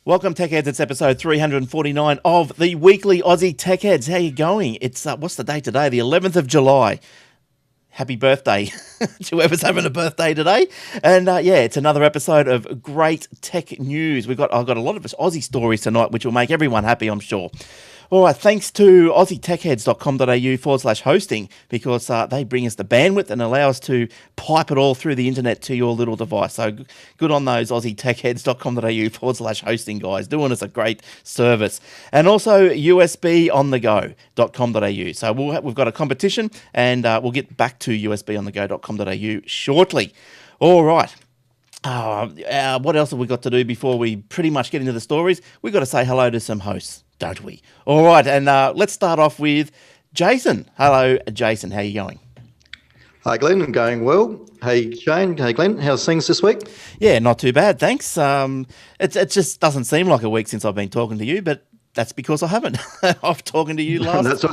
Welcome, Tech Heads. It's episode 349 of the weekly Aussie Tech Heads. How you going? It's what's the date today? The 11th of July. Happy birthday to whoever's having a birthday today. And it's another episode of great tech news. I've got a lot of Aussie stories tonight, which will make everyone happy, I'm sure. All right, thanks to aussietechheads.com.au/hosting because they bring us the bandwidth and allow us to pipe it all through the internet to your little device. So good on those aussietechheads.com.au/hosting guys, doing us a great service. And also usbonthego.com.au. So we've got a competition and we'll get back to usbonthego.com.au shortly. All right. What else have we got to do before we pretty much get into the stories? We've got to say hello to some hosts, don't we? All right, and let's start off with Jason. Hello, Jason. How are you going? Hi, Glenn. I'm going well. Hey, Shane. Hey, Glenn. How's things this week? Yeah, not too bad, thanks. It just doesn't seem like a week since I've been talking to you, but that's because I haven't. I've talking to you last.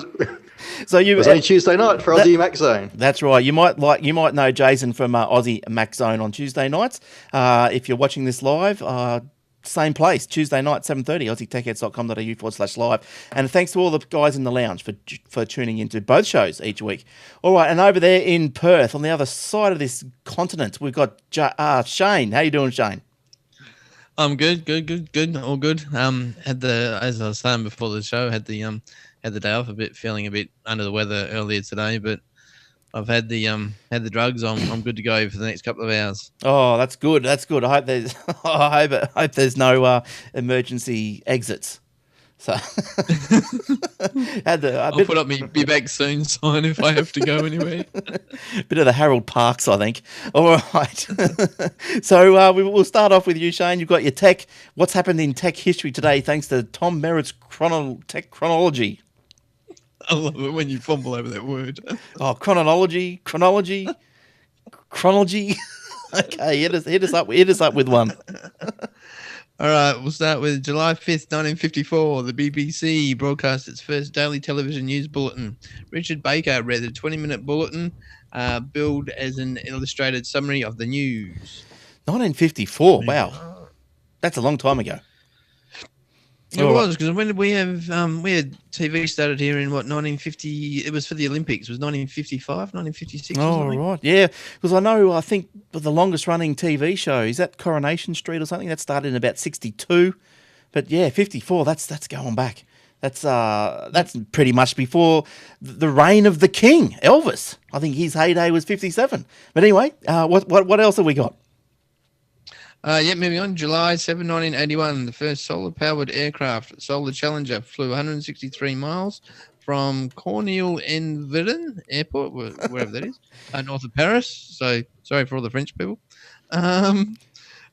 So it was only Tuesday night for Aussie Mac Zone. That's right. You might know Jason from Aussie Mac Zone on Tuesday nights. If you're watching this live, same place, Tuesday night, 7:30, aussietechheads.com.au/live. And thanks to all the guys in the lounge for tuning into both shows each week. All right, and over there in Perth, on the other side of this continent, we've got Shane. How you doing, Shane? I'm good, all good. As I was saying before the show, had the day off feeling a bit under the weather earlier today, but I've had the drugs. I'm good to go for the next couple of hours. Oh, that's good. That's good. I hope there's no emergency exits. So I'll put up my be back soon sign if I have to go anywhere. Bit of the Harold Parks, I think. All right. So we'll start off with you, Shane. You've got your tech. What's happened in tech history today? Thanks to Tom Merritt's tech chronology. I love it when you fumble over that word. Oh, chronology. Okay, hit us up with one. All right, we'll start with July 5th, 1954. The BBC broadcast its first daily television news bulletin. Richard Baker read the 20-minute bulletin, billed as an illustrated summary of the news. 1954, wow. That's a long time ago. It was, because when did we have we had TV started here in 1950? It was for the Olympics. It was 1955, 1956. Oh, right. Yeah, because I think the longest running TV show, is that Coronation Street or something? That started in about 62. But yeah, 54, that's going back. That's pretty much before the reign of the king, Elvis. I think his heyday was 57. But anyway, what else have we got? Moving on. July 7, 1981, the first solar-powered aircraft, Solar Challenger, flew 163 miles from Cornil-en-Villon Airport, wherever that is, north of Paris. So, sorry for all the French people.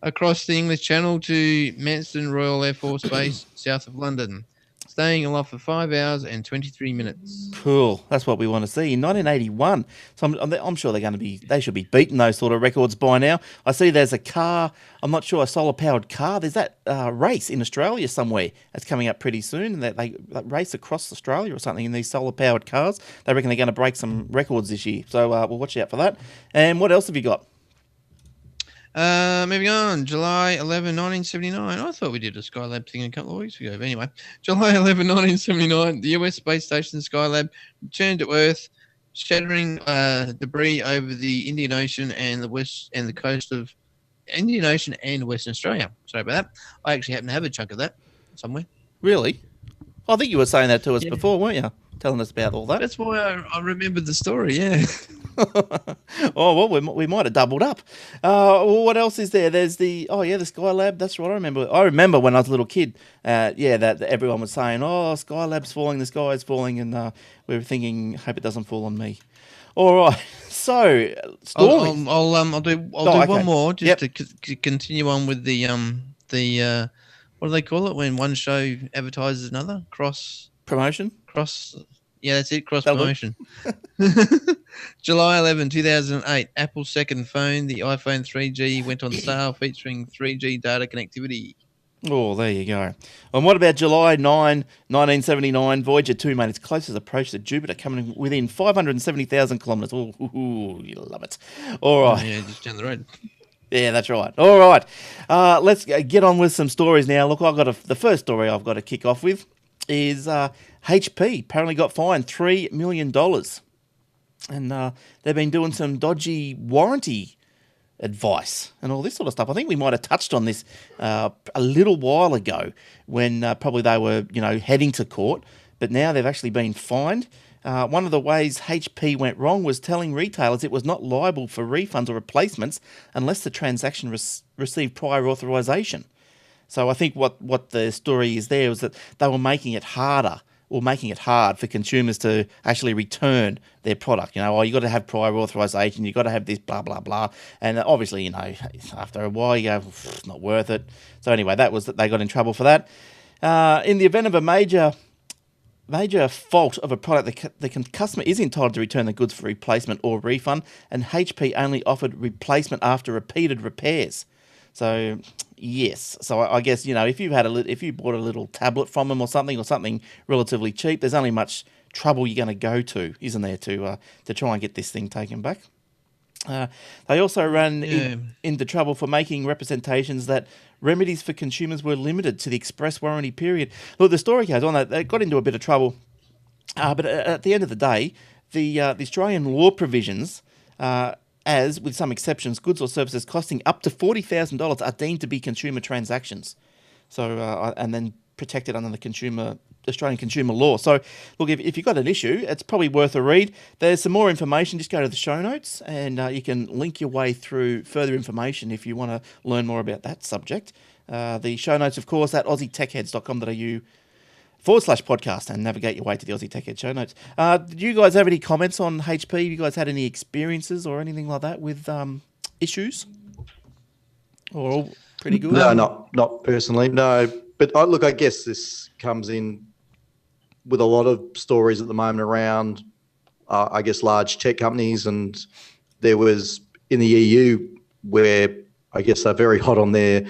Across the English Channel to Manston Royal Air Force Base, south of London, staying aloft for 5 hours and 23 minutes. Cool. That's what we want to see. In 1981, so I'm sure they should be beating those sort of records by now. I see there's a car, I'm not sure, a solar-powered car. There's that race in Australia somewhere that's coming up pretty soon. They race across Australia or something in these solar-powered cars. They reckon they're going to break some records this year. So we'll watch out for that. And what else have you got? Moving on, July 11, 1979. I thought we did a Skylab thing a couple of weeks ago. But anyway, July 11, 1979, the US space station Skylab returned to Earth, shattering debris over the Indian Ocean and the coast of Indian Ocean and Western Australia. Sorry about that. I actually happen to have a chunk of that somewhere. Really? I think you were saying that to us before, weren't you? Telling us about all that. That's why I remembered the story, yeah. Oh, well, we might have doubled up. What else is there? There's the Skylab. That's right. I remember when I was a little kid, that everyone was saying, oh, Skylab's falling, the sky is falling, and we were thinking, hope it doesn't fall on me. All right. So, stories. I'll do one more just to continue on with the what do they call it when one show advertises another? Cross promotion. Yeah, that's it. Cross promotion. July 11, 2008, Apple's second phone, the iPhone 3G, went on sale featuring 3G data connectivity. Oh, there you go. And what about July 9, 1979? Voyager 2 made its closest approach to Jupiter, coming within 570,000 kilometres. Oh, you love it. All right. Yeah, just down the road. Yeah, that's right. All right. Let's get on with some stories now. Look, the first story I've got to kick off with is HP apparently got fined $3 million. And they've been doing some dodgy warranty advice and all this sort of stuff. I think we might have touched on this a little while ago when probably they were, heading to court, but now they've actually been fined. One of the ways HP went wrong was telling retailers it was not liable for refunds or replacements unless the transaction received prior authorization. So I think what the story is there was that they were making it hard for consumers to actually return their product. You got to have prior authorization, you got to have this, blah, blah, blah. And obviously, after a while, you go, it's not worth it. So anyway, they got in trouble for that. In the event of a major fault of a product, the customer is entitled to return the goods for replacement or refund, and HP only offered replacement after repeated repairs. So yes, so I guess if you bought a little tablet from them or something relatively cheap, there's only much trouble you're going to go to, isn't there, to try and get this thing taken back. They also ran into trouble for making representations that remedies for consumers were limited to the express warranty period. Look, the story goes on that they got into a bit of trouble, but at the end of the day, the Australian law provisions, as with some exceptions, goods or services costing up to $40,000 are deemed to be consumer transactions. So and then protected under the Australian consumer law. So, look, if you've got an issue, it's probably worth a read. There's some more information. Just go to the show notes and you can link your way through further information if you want to learn more about that subject. The show notes, of course, at aussietechheads.com.au/podcast and navigate your way to the Aussie Tech Head show notes. Did you guys have any comments on HP? Have you guys had any experiences or anything like that with issues? Or all pretty good? No, not personally, no. But I guess this comes in with a lot of stories at the moment around, I guess, large tech companies. And there was in the EU where I guess they're very hot on their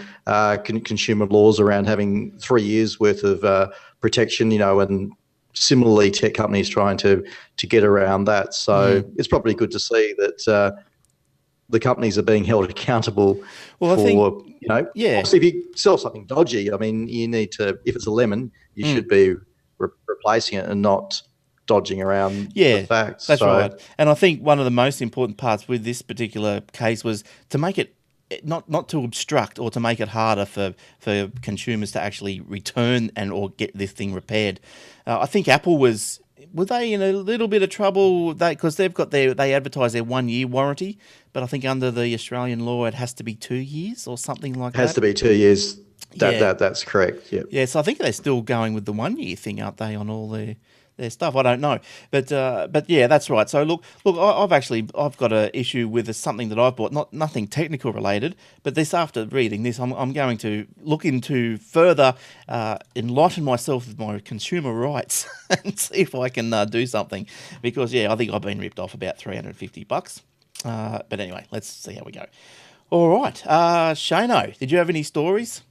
consumer laws around having 3 years worth of protection, and similarly tech companies trying to get around that. So it's probably good to see that the companies are being held accountable obviously if you sell something dodgy, I mean, you need to, if it's a lemon, you should be replacing it and not dodging around the facts. That's right. And I think one of the most important parts with this particular case was to make it not to obstruct or to make it harder for consumers to actually return or get this thing repaired. I think Apple were they in a little bit of trouble because they advertise their 1 year warranty, but I think under the Australian law it has to be 2 years or something like that. It has to be 2 years. That's correct. Yeah. Yeah. So I think they're still going with the 1 year thing, aren't they, on all their stuff? I don't know, but yeah, that's right. So look, I've got an issue with something that I've bought, nothing technical related, but after reading this, I'm going to look into further, enlighten myself with my consumer rights and see if I can do something, because I think I've been ripped off about $350. But anyway, let's see how we go. All right, Shano, did you have any stories?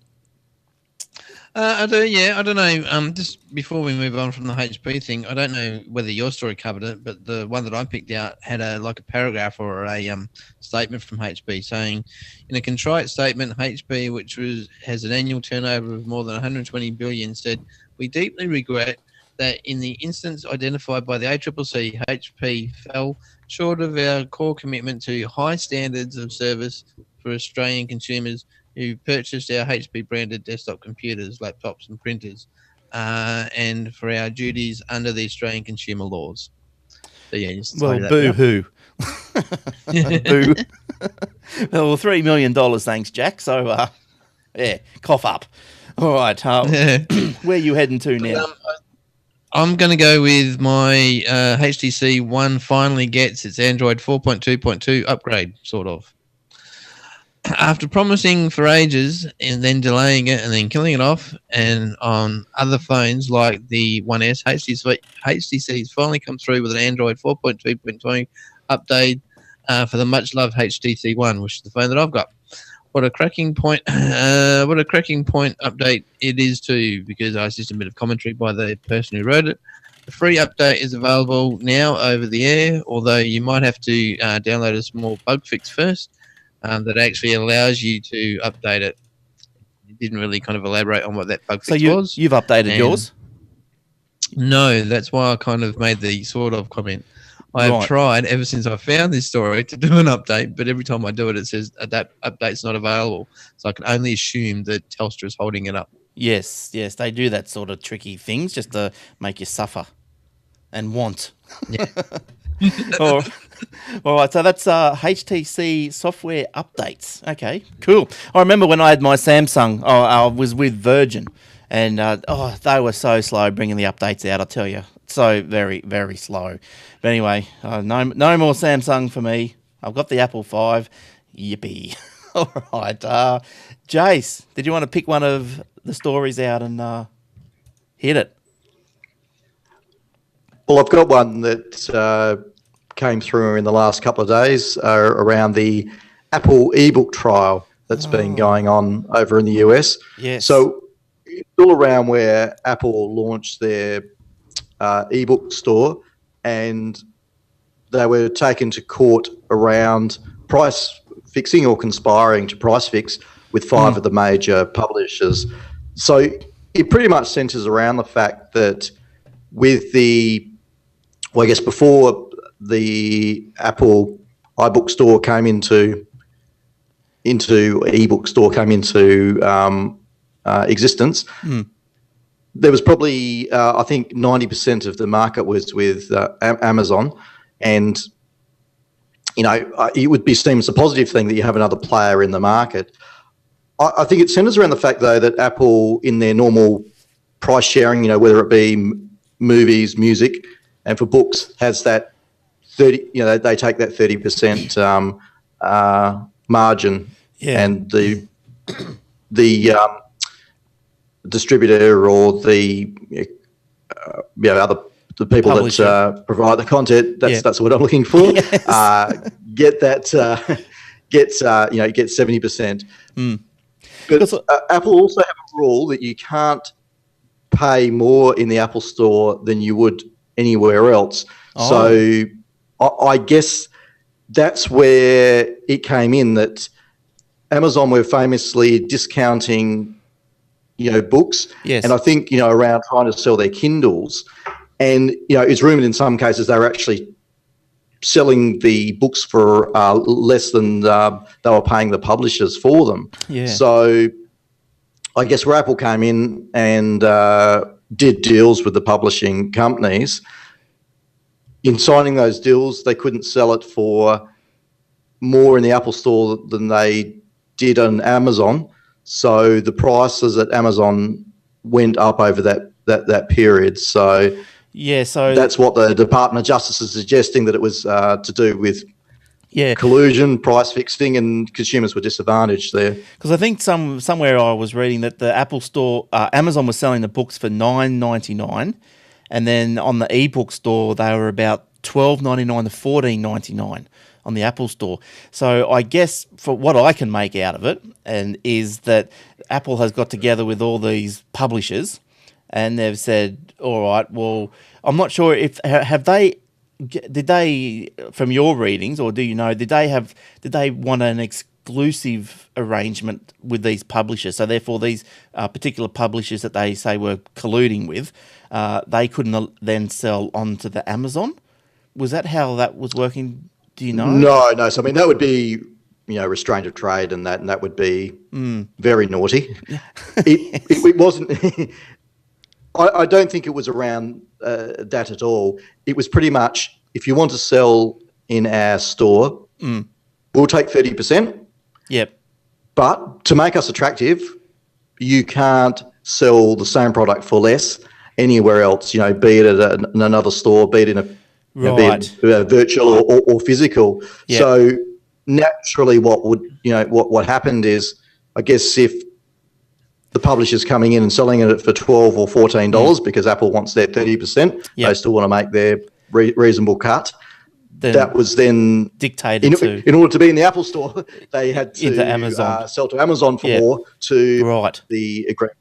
I do, yeah. I don't know. Just before we move on from the HP thing, I don't know whether your story covered it, but the one that I picked out had a paragraph or a statement from HP saying, in a contrite statement, HP, which has an annual turnover of more than 120 billion, said, "We deeply regret that in the instance identified by the ACCC, HP fell short of our core commitment to high standards of service for Australian consumers who purchased our HP branded desktop computers, laptops and printers, and for our duties under the Australian consumer laws." So boo-hoo. Boo. Well, $3 million, thanks, Jack. So, cough up. All right. Where are you heading to now? I'm going to go with my HTC One finally gets its Android 4.2.2 upgrade, sort of. After promising for ages and then delaying it and then killing it off, and on other phones like the One S, HTC's finally come through with an Android 4.2.2 update for the much-loved HTC One, which is the phone that I've got. What a cracking point! Update it is too, because I just a bit of commentary by the person who wrote it. The free update is available now over the air, although you might have to download a small bug fix first. that actually allows you to update it. It didn't really kind of elaborate on what that bug fix was. So you've updated yours? No, that's why I kind of made the sort of comment. I have tried ever since I found this story to do an update, but every time I do it, it says that update's not available. So I can only assume that Telstra is holding it up. Yes, they do that sort of tricky things just to make you suffer and want. Yeah. All right, so that's HTC software updates. Okay, cool. I remember when I had my Samsung, I was with Virgin, and they were so slow bringing the updates out, I tell you. So very, very slow. But anyway, no more Samsung for me. I've got the Apple 5. Yippee. All right. Jace, did you want to pick one of the stories out and hit it? Well, I've got one that came through in the last couple of days around the Apple ebook trial that's been going on over in the US. Yes. So it's all around where Apple launched their ebook store, and they were taken to court around price fixing or conspiring to price fix with 5 of the major publishers. So it pretty much centers around the fact that with I guess before the Apple iBook store came into ebook store came into existence, there was probably, I think, 90% of the market was with Amazon, and it would be seen as a positive thing that you have another player in the market. I think it centers around the fact, though, that Apple, in their normal price sharing, whether it be movies, music, and for books, has that 30. They take that 30% margin, and the distributor or the people Publisher. that provide the content. That's what I'm looking for. Yes. Gets 70%. But Apple also have a rule that you can't pay more in the Apple Store than you would anywhere else. So I guess that's where it came in, that Amazon were famously discounting books. Yes. And I think, around trying to sell their Kindles. And, it's rumoured in some cases they were actually selling the books for less than they were paying the publishers for them. Yeah. So I guess where Apple came in and did deals with the publishing companies, in signing those deals, they couldn't sell it for more in the Apple Store than they did on Amazon. So the prices at Amazon went up over that period. So that's what the Department of Justice is suggesting, that it was to do with collusion, price fixing, and consumers were disadvantaged there. Because I think somewhere I was reading that the Apple Store, Amazon was selling the books for $9.99, and then on the ebook store they were about $12.99 to $14.99 on the Apple Store. So I guess for what I can make out of it, and is that Apple has got together with all these publishers, and they've said, all right, well, I'm not sure if did they, from your readings, or do you know, did they want an exclusive arrangement with these publishers? So therefore, these particular publishers that they say were colluding with, they couldn't then sell onto the Amazon. Was that how that was working? Do you know? No. So I mean, that would be restraint of trade, and that would be very naughty. It wasn't. I don't think it was around that at all. It was pretty much, if you want to sell in our store, we'll take 30%. Yep. But to make us attractive, you can't sell the same product for less anywhere else. Be it at another store, be it in a virtual or physical. Yep. So naturally, what happened is, I guess, if the publisher's coming in and selling it for $12 or $14 because Apple wants their 30%, they still want to make their reasonable cut. That was then dictated in order to be in the Apple Store, they had to Amazon. Sell to Amazon for more to the agreement.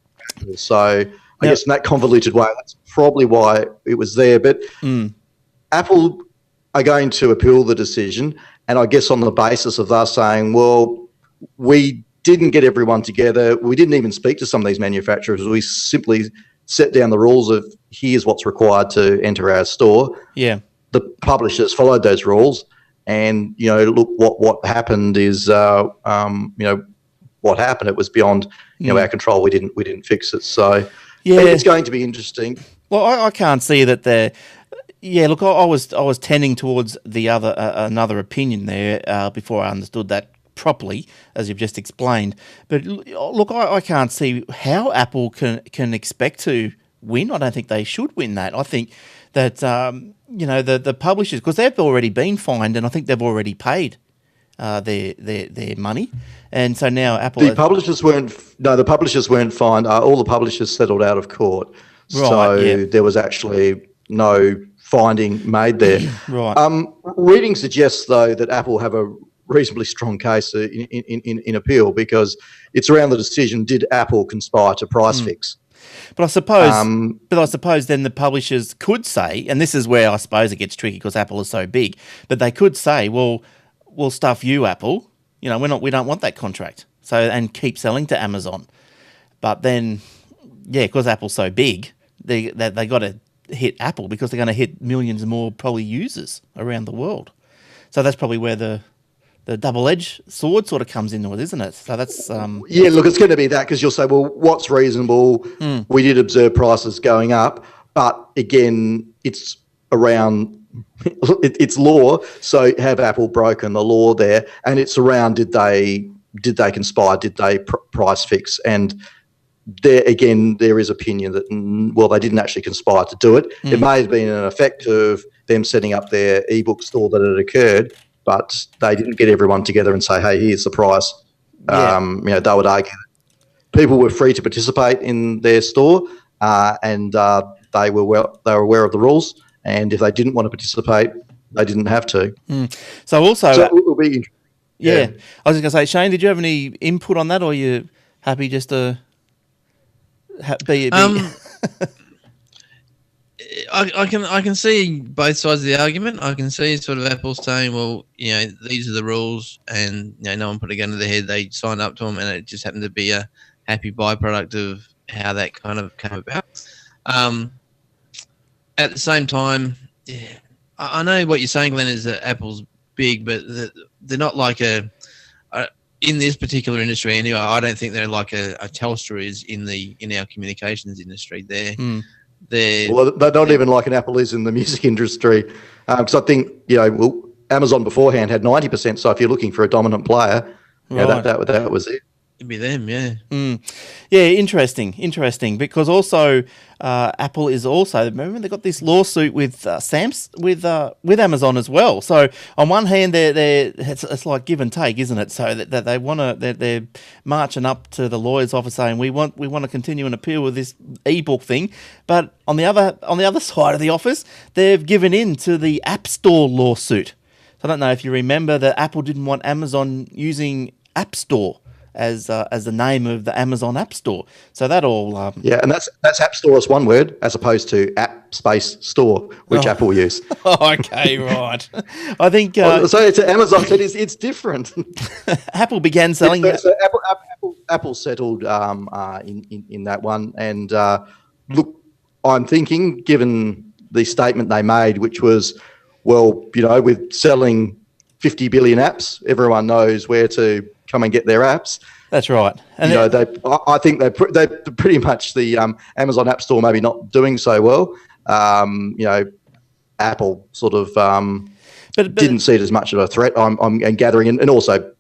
So I guess in that convoluted way, that's probably why it was there. But Apple are going to appeal the decision, and I guess on the basis of us saying, well, we didn't get everyone together. We didn't even speak to some of these manufacturers. We simply set down the rules of here's what's required to enter our store. Yeah. The publishers followed those rules, and look what happened is what happened. It was beyond our control. We didn't fix it. So it's going to be interesting. Well, I can't see that they're. Yeah, look, I was tending towards the another opinion there before I understood that properly, as you've just explained. But look, I can't see how Apple can expect to win. I don't think they should win that. I think that the publishers, because they've already been fined, and I think they've already paid their money, and so now Apple. The publishers weren't fined. All the publishers settled out of court, so there was actually no finding made there. Right. Reading suggests though that Apple have a reasonably strong case in appeal, because it's around the decision: did Apple conspire to price fix? But I suppose then the publishers could say, and this is where I suppose it gets tricky because Apple is so big, but they could say, well, we'll stuff you, Apple. We don't want that contract. So, and keep selling to Amazon. But then, because Apple's so big, they got to hit Apple, because they're going to hit millions more probably users around the world. So that's probably where the double-edged sword sort of comes into it, isn't it? So that's look, it's going to be that, because you'll say, well, what's reasonable? We did observe prices going up, but again, it's around it's law. So have Apple broken the law there? And it's around did they conspire? Did they price fix? And there again, there is opinion that they didn't actually conspire to do it. It may have been an effect of them setting up their ebook store that had occurred, but they didn't get everyone together and say, hey, here's the price. They would argue people were free to participate in their store, and they were aware of the rules. And if they didn't want to participate, they didn't have to. So also, it will be interesting. Yeah. I was going to say, Shane, did you have any input on that, or are you happy just to be? I can see both sides of the argument. I can see sort of Apple saying, well, these are the rules, and no one put a gun to their head. They signed up to them, and it just happened to be a happy byproduct of how that kind of came about. At the same time, I know what you're saying, Glenn, is that Apple's big, but they're not like in this particular industry anyway. I don't think they're like a Telstra is in our communications industry. They're not even like an Apple is in the music industry, because I think Amazon beforehand had 90%. So if you're looking for a dominant player, that was it. It'd be them, yeah. Yeah, interesting. Because also Apple is also, remember they got this lawsuit with with Amazon as well. So on one hand, it's like give and take, isn't it? So that they want to, they're marching up to the lawyer's office saying we want to continue an appeal with this ebook thing. But on the other side of the office, they've given in to the Appstore lawsuit. So I don't know if you remember that Apple didn't want Amazon using Appstore as the name of the Amazon App Store. So that all... and that's App Store as one word, as opposed to App Space Store, which Apple use. Okay, right. I think... so it's Amazon said it's different. Apple began selling... So Apple settled in that one. And look, I'm thinking, given the statement they made, which was, well, with selling 50 billion apps, everyone knows where to come and get their apps. That's right. And I think they pretty much the Amazon App Store maybe not doing so well. Apple sort of but didn't see it as much of a threat. I'm gathering, and also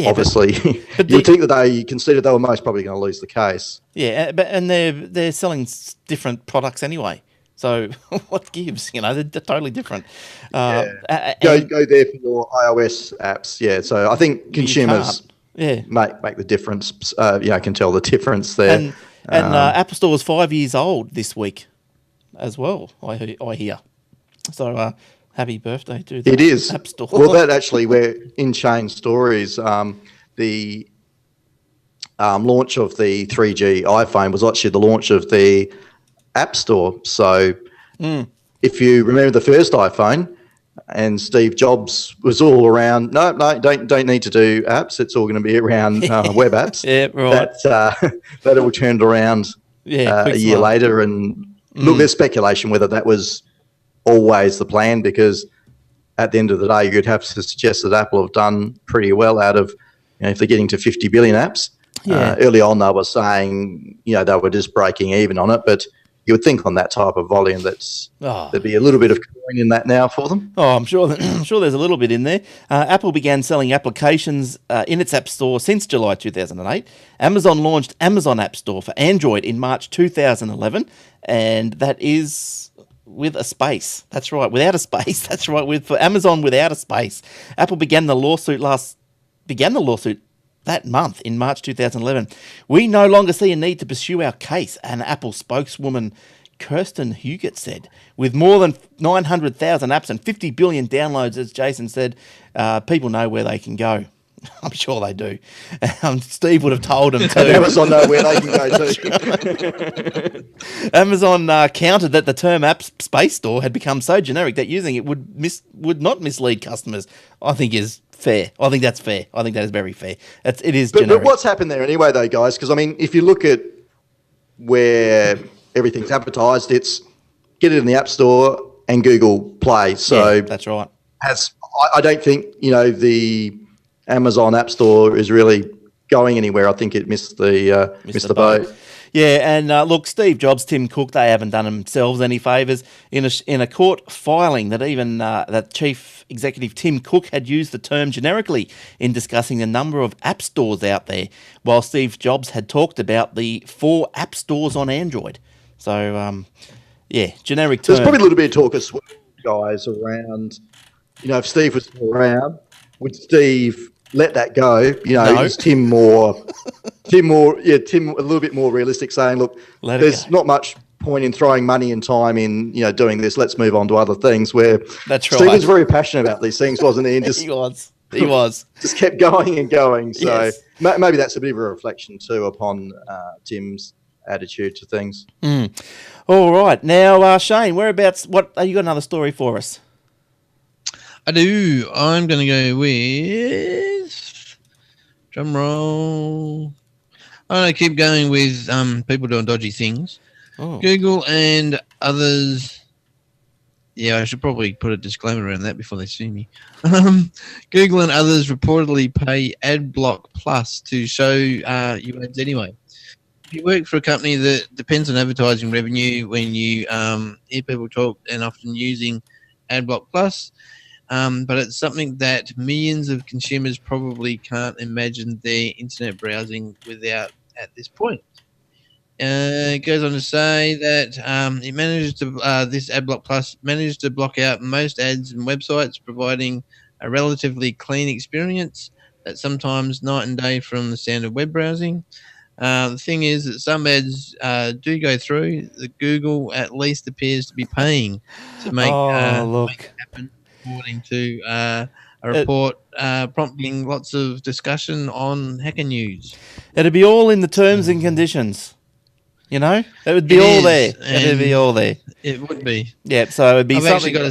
obviously you'd think that they considered they were most probably going to lose the case. Yeah, and they're selling different products anyway. So what gives? They're totally different. Go there for your iOS apps. Yeah, so I think consumers make the difference. Can tell the difference there. And Apple Store was 5 years old this week as well, I hear. So happy birthday to the App Store. Well, that actually, we're in chain stories. The launch of the 3G iPhone was actually the launch of the App Store. So if you remember the first iPhone, and Steve Jobs was all around. No, don't need to do apps. It's all going to be around web apps. Yeah, right. That all turned around a year later. And look, there's speculation whether that was always the plan, because at the end of the day, you'd have to suggest that Apple have done pretty well out of, if they're getting to 50 billion apps. Yeah. Early on, they were saying, they were just breaking even on it, but you would think on that type of volume there'd be a little bit of coin in that now for them. Oh, I'm sure there's a little bit in there. Apple began selling applications in its App Store since July 2008. Amazon launched Amazon Appstore for Android in March 2011, and that is with a space. That's right, without a space. That's right, for Amazon without a space. Apple began the lawsuit that month in March 2011. We no longer see a need to pursue our case, an Apple spokeswoman Kirsten Huguet said. With more than 900,000 apps and 50 billion downloads, as Jason said, people know where they can go. I'm sure they do. Steve would have told them too. Amazon know where they can go too. Amazon countered that the term App Space Store had become so generic that using it would not mislead customers. I think is fair. I think that's fair. I think that is very fair. It is generic. But what's happened there anyway, though, guys? Because, if you look at where everything's advertised, it's get it in the App Store and Google Play. So yeah, that's right. I don't think, the Amazon App Store is really going anywhere. I think it missed the boat. Yeah, and look, Steve Jobs, Tim Cook, they haven't done themselves any favours in a court filing that even that Chief Executive Tim Cook had used the term generically in discussing the number of app stores out there, while Steve Jobs had talked about the 4 app stores on Android. So, generic term. There's probably a little bit of talk of guys around, if Steve was around, would Steve let that go? No. Is Tim a little bit more realistic, saying, look, there's not much point in throwing money and time in, doing this. Let's move on to other things. Where that's right. Steve was very passionate about these things, wasn't he? And just, he was. Just kept going and going. So yes. Maybe that's a bit of a reflection too upon Tim's attitude to things. All right. Now, Shane, whereabouts, you got another story for us? I do. I'm going to go with drum roll. I'm going to keep going with people doing dodgy things. Oh. Google and others. Yeah, I should probably put a disclaimer around that before they sue me. Google and others reportedly pay AdBlock Plus to show you ads anyway. If you work for a company that depends on advertising revenue, when you hear people talk and often using AdBlock Plus, but it's something that millions of consumers probably can't imagine their internet browsing without at this point. It goes on to say that it manages to this AdBlock Plus managed to block out most ads and websites, providing a relatively clean experience that's sometimes night and day from the standard web browsing. The thing is that some ads do go through. The Google at least appears to be paying to make it happen, according to a report prompting lots of discussion on Hacker News. It'd be all in the terms and conditions. It would be all there. It'd be all there. It would be. Yeah, so it'd be I've something. I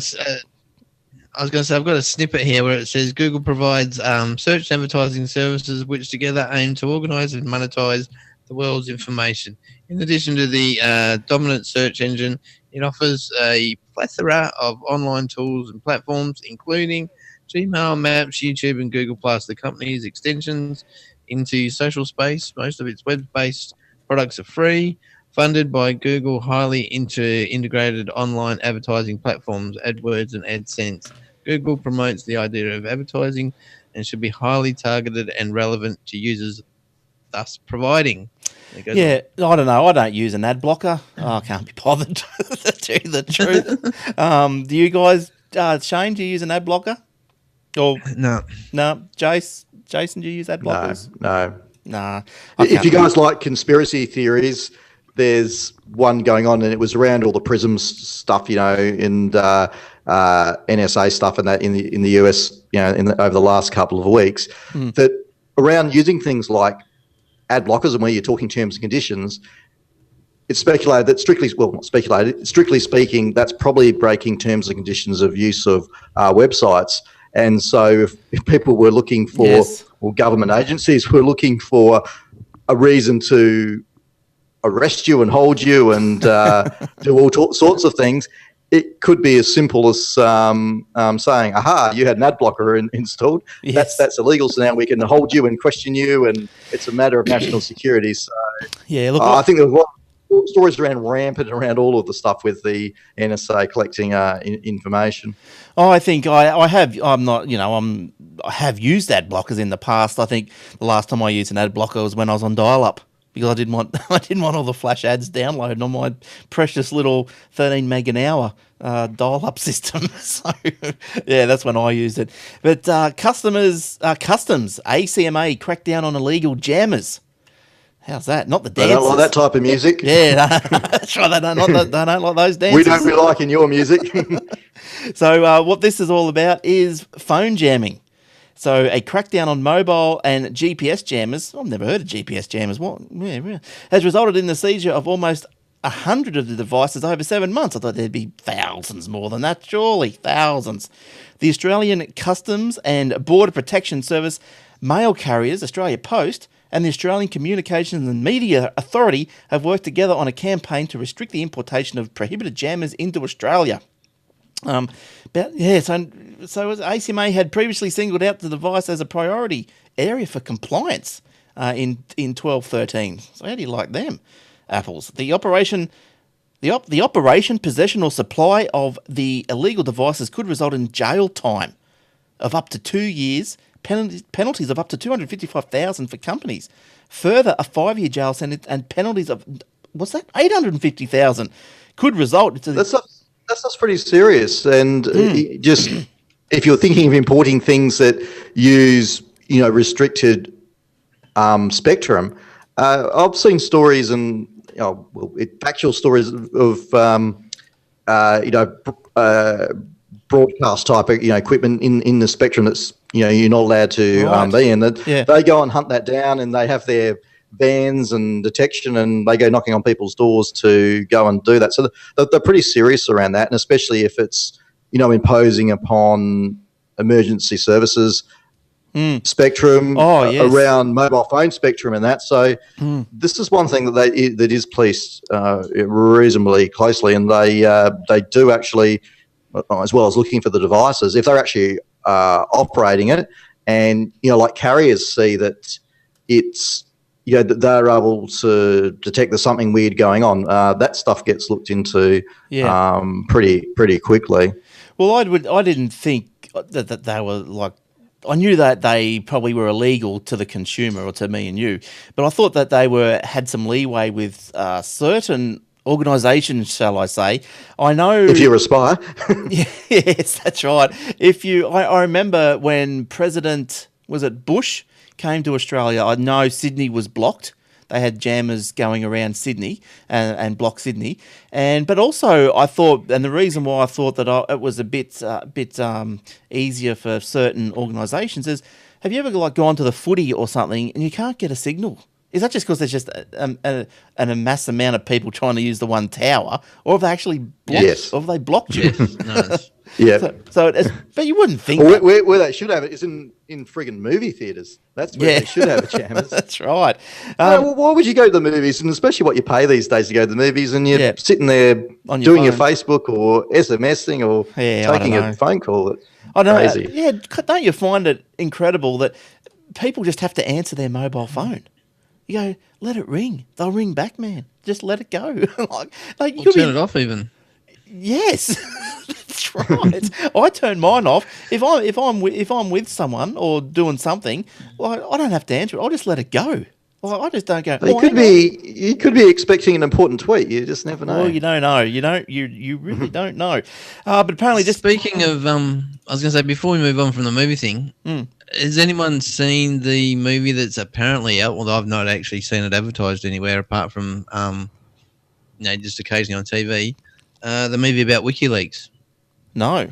was going to say, I've got a snippet here where it says Google provides search advertising services which together aim to organize and monetize the world's information. In addition to the dominant search engine, it offers a plethora of online tools and platforms, including Gmail, Maps, YouTube, and Google+. The company's extensions into social space. Most of its web-based products are free, funded by Google highly integrated online advertising platforms, AdWords and AdSense. Google promotes the idea of advertising and should be highly targeted and relevant to users, thus providing. Yeah, I don't know. I don't use an ad blocker. I can't be bothered to tell you the truth. Do you guys, Shane, do you use an ad blocker? Or no. Jason, do you use ad blockers? No. Nah. If you guys like conspiracy theories, there's one going on, and it was around all the Prism stuff, and NSA stuff and that in the US, over the last couple of weeks, that around using things like ad blockers and where you're talking terms and conditions, it's speculated that strictly speaking, that's probably breaking terms and conditions of use of websites. And so if people were looking for, or government agencies were looking for a reason to arrest you and hold you and do all sorts of things, it could be as simple as saying, aha, you had an ad blocker installed. Yes. That's illegal, so now we can hold you and question you, and it's a matter of national security. So yeah, look, I think there was a lot of stories around rampant around all of the stuff with the NSA collecting information. I think I have used ad blockers in the past. I think the last time I used an ad blocker was when I was on dial-up, because I didn't want all the flash ads downloading on my precious little 13 meg an hour dial-up system. So yeah, that's when I used it. But customs ACMA cracked down on illegal jammers. How's that? Not the dancers. They don't like that type of music. Yeah, that's right. They don't like those dances. We don't be liking your music. So what this is all about is phone jamming. So a crackdown on mobile and GPS jammers, I've never heard of GPS jammers, has resulted in the seizure of almost 100 of the devices over 7 months. I thought there'd be thousands more than that, surely, thousands. The Australian Customs and Border Protection Service, mail carriers, Australia Post, and the Australian Communications and Media Authority have worked together on a campaign to restrict the importation of prohibited jammers into Australia. So ACMA had previously singled out the device as a priority area for compliance in 12-13. So how do you like them apples? The operation, possession or supply of the illegal devices could result in jail time of up to 2 years, penalties of up to $255,000 for companies. Further, a 5-year jail sentence and penalties of $850,000 could result into That's pretty serious, and just if you're thinking of importing things that use, restricted spectrum, I've seen stories and factual stories of broadcast type of equipment in the spectrum that's you're not allowed to be in. That they go and hunt that down, and they have their vans and detection, and they go knocking on people's doors to go and do that. So they're pretty serious around that, and especially if it's imposing upon emergency services spectrum around mobile phone spectrum and that. So this is one thing that is policed reasonably closely, and they do actually, as well as looking for the devices, if they're actually operating it, and like carriers see that it's that they're able to detect there's something weird going on, that stuff gets looked into pretty quickly. Well, I didn't think that they were like. I knew that they probably were illegal to the consumer or to me and you, but I thought that they had some leeway with certain organisations, shall I say. I know if you're a spy. Yes, that's right. I remember when President Bush came to Australia, I know Sydney was blocked. They had jammers going around Sydney and block Sydney, but also I thought, and the reason why I thought that it was a bit easier for certain organisations is, have you ever gone to the footy or something and you can't get a signal? Is that just because there's just a mass amount of people trying to use the one tower, or have they actually blocked? Yes. Or have they blocked you? Yes. Yeah. But you wouldn't think. Well, where they should have it is in friggin' movie theaters. That's where they should have it, jammers. That's right. Why would you go to the movies, and especially what you pay these days to go to the movies, and you're sitting there doing your Facebook or SMSing or taking a phone call? I know. Crazy. Don't you find it incredible that people just have to answer their mobile phone? You go, let it ring. They'll ring back, man. Just let it go. You turn it off even. Yes, that's right. I turn mine off if I'm with someone or doing something. Well, I don't have to answer it. I'll just let it go. Well, I just don't go. You could be expecting an important tweet. You just never know. Well, you don't know. You really don't know. But apparently, just speaking of, I was going to say before we move on from the movie thing. Has anyone seen the movie that's apparently out? Well, I've not actually seen it advertised anywhere apart from, just occasionally on TV. The movie about WikiLeaks. No.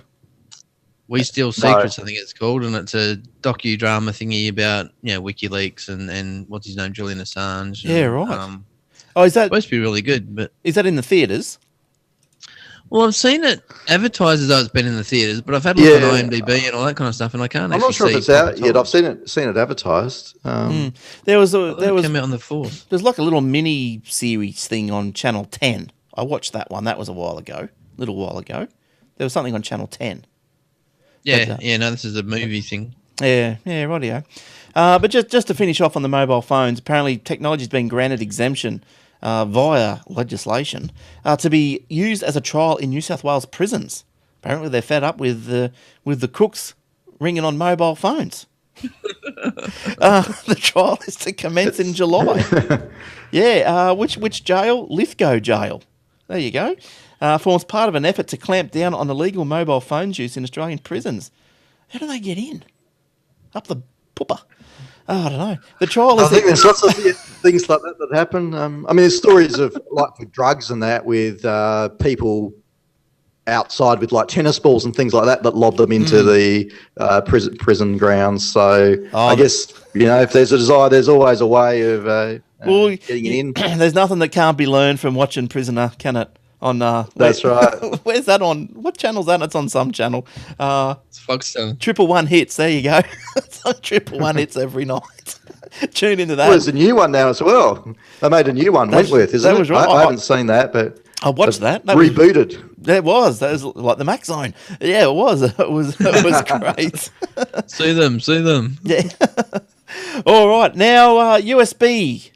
We Steal Secrets, I think it's called, and it's a docudrama thingy about WikiLeaks and what's his name, Julian Assange. Yeah, right. Oh, is that supposed to be really good? But is that in the theaters? Well, I've seen it advertised as though it's been in the theaters, but I've had a look on IMDb and all that kind of stuff, and I can't. I'm not sure if it's out yet. I've seen it advertised. There was came out on the 4th. There's like a little mini series thing on Channel 10. I watched that one. That was a little while ago. There was something on Channel 10. Yeah, no, this is a movie thing. Yeah, rightio. But just to finish off on the mobile phones, apparently technology's been granted exemption via legislation to be used as a trial in New South Wales prisons. Apparently they're fed up with the crooks ringing on mobile phones. The trial is to commence in July. Yeah, which jail? Lithgow Jail. There you go. Forms part of an effort to clamp down on illegal mobile phone use in Australian prisons. How do they get in? Up the pooper. Oh, I don't know. The trial is... I think there's lots of things like that happen. I mean, there's stories of, like, for drugs and that with people outside with, like, tennis balls and things like that lob them into the prison grounds. So I guess, if there's a desire, there's always a way of getting it in. There's nothing that can't be learned from watching Prisoner, can it? On That's right. Where's that on? What channel's that? It's on some channel. It's Foxtel. 111 Hits. There you go. It's on 111 Hits every night. Tune into that. Well, there's a new one now as well. They made a new one, Wentworth, isn't it? Was right. I haven't seen that, but I watched that. Rebooted. That was like the Mac Zone. Yeah, it was. It was great. See them. Yeah. All right. Now USB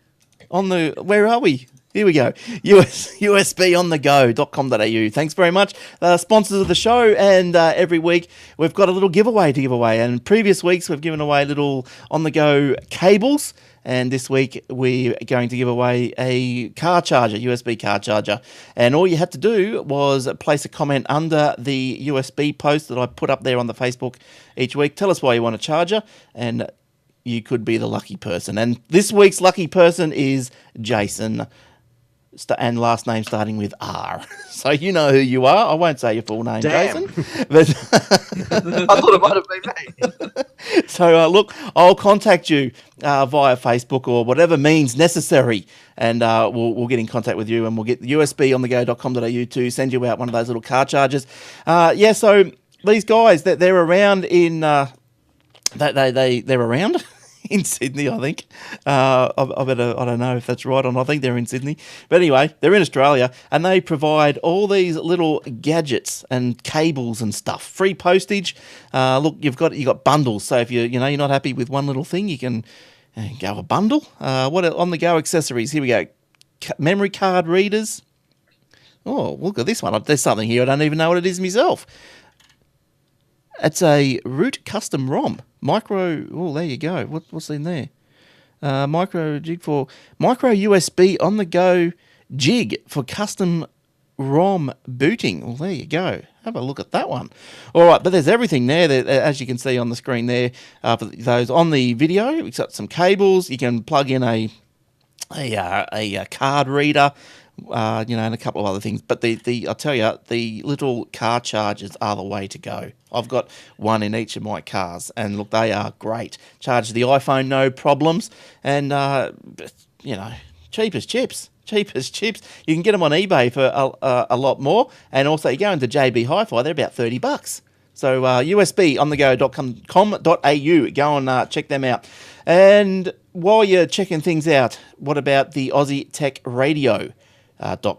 on the. Where are we? Here we go. USBonthego.com.au. Thanks very much. Sponsors of the show, and every week we've got a little giveaway to give away. And previous weeks we've given away little on-the-go cables, and this week we're going to give away a car charger, USB car charger. And all you had to do was place a comment under the USB post that I put up there on the Facebook each week. Tell us why you want a charger, and you could be the lucky person. And this week's lucky person is Jason. And last name starting with R. So you know who you are. I won't say your full name, Damn. Jason. But I thought it might have been me. So, look, I'll contact you via Facebook or whatever means necessary, and we'll get in contact with you, and we'll get usbonthego.com.au to send you out one of those little car chargers. So these guys, they're around in... they're around... in Sydney, I think. I don't know if that's right or not. I think they're in Sydney. But anyway, they're in Australia, and they provide all these little gadgets and cables and stuff. Free postage. Look, you've got bundles. So if you're not happy with one little thing, you can go a bundle. What on the go accessories? Here we go. Memory card readers. Oh, look at this one. There's something here I don't even know what it is myself. It's a root custom ROM. Micro, oh, there you go. What's in there? Micro USB on the go jig for custom ROM booting. Well, there you go. Have a look at that one. All right, but there's everything there, as you can see on the screen there. For those on the video, we've got some cables. You can plug in a card reader. And a couple of other things. But I'll tell you, the little car chargers are the way to go. I've got one in each of my cars, and look, they are great. Charge the iPhone, no problems, and cheap as chips. You can get them on eBay for a lot more, and also you go into JB Hi-Fi, they're about $30. So usbonthego.com.au, go and check them out. And while you're checking things out, what about the Aussie Tech Radio?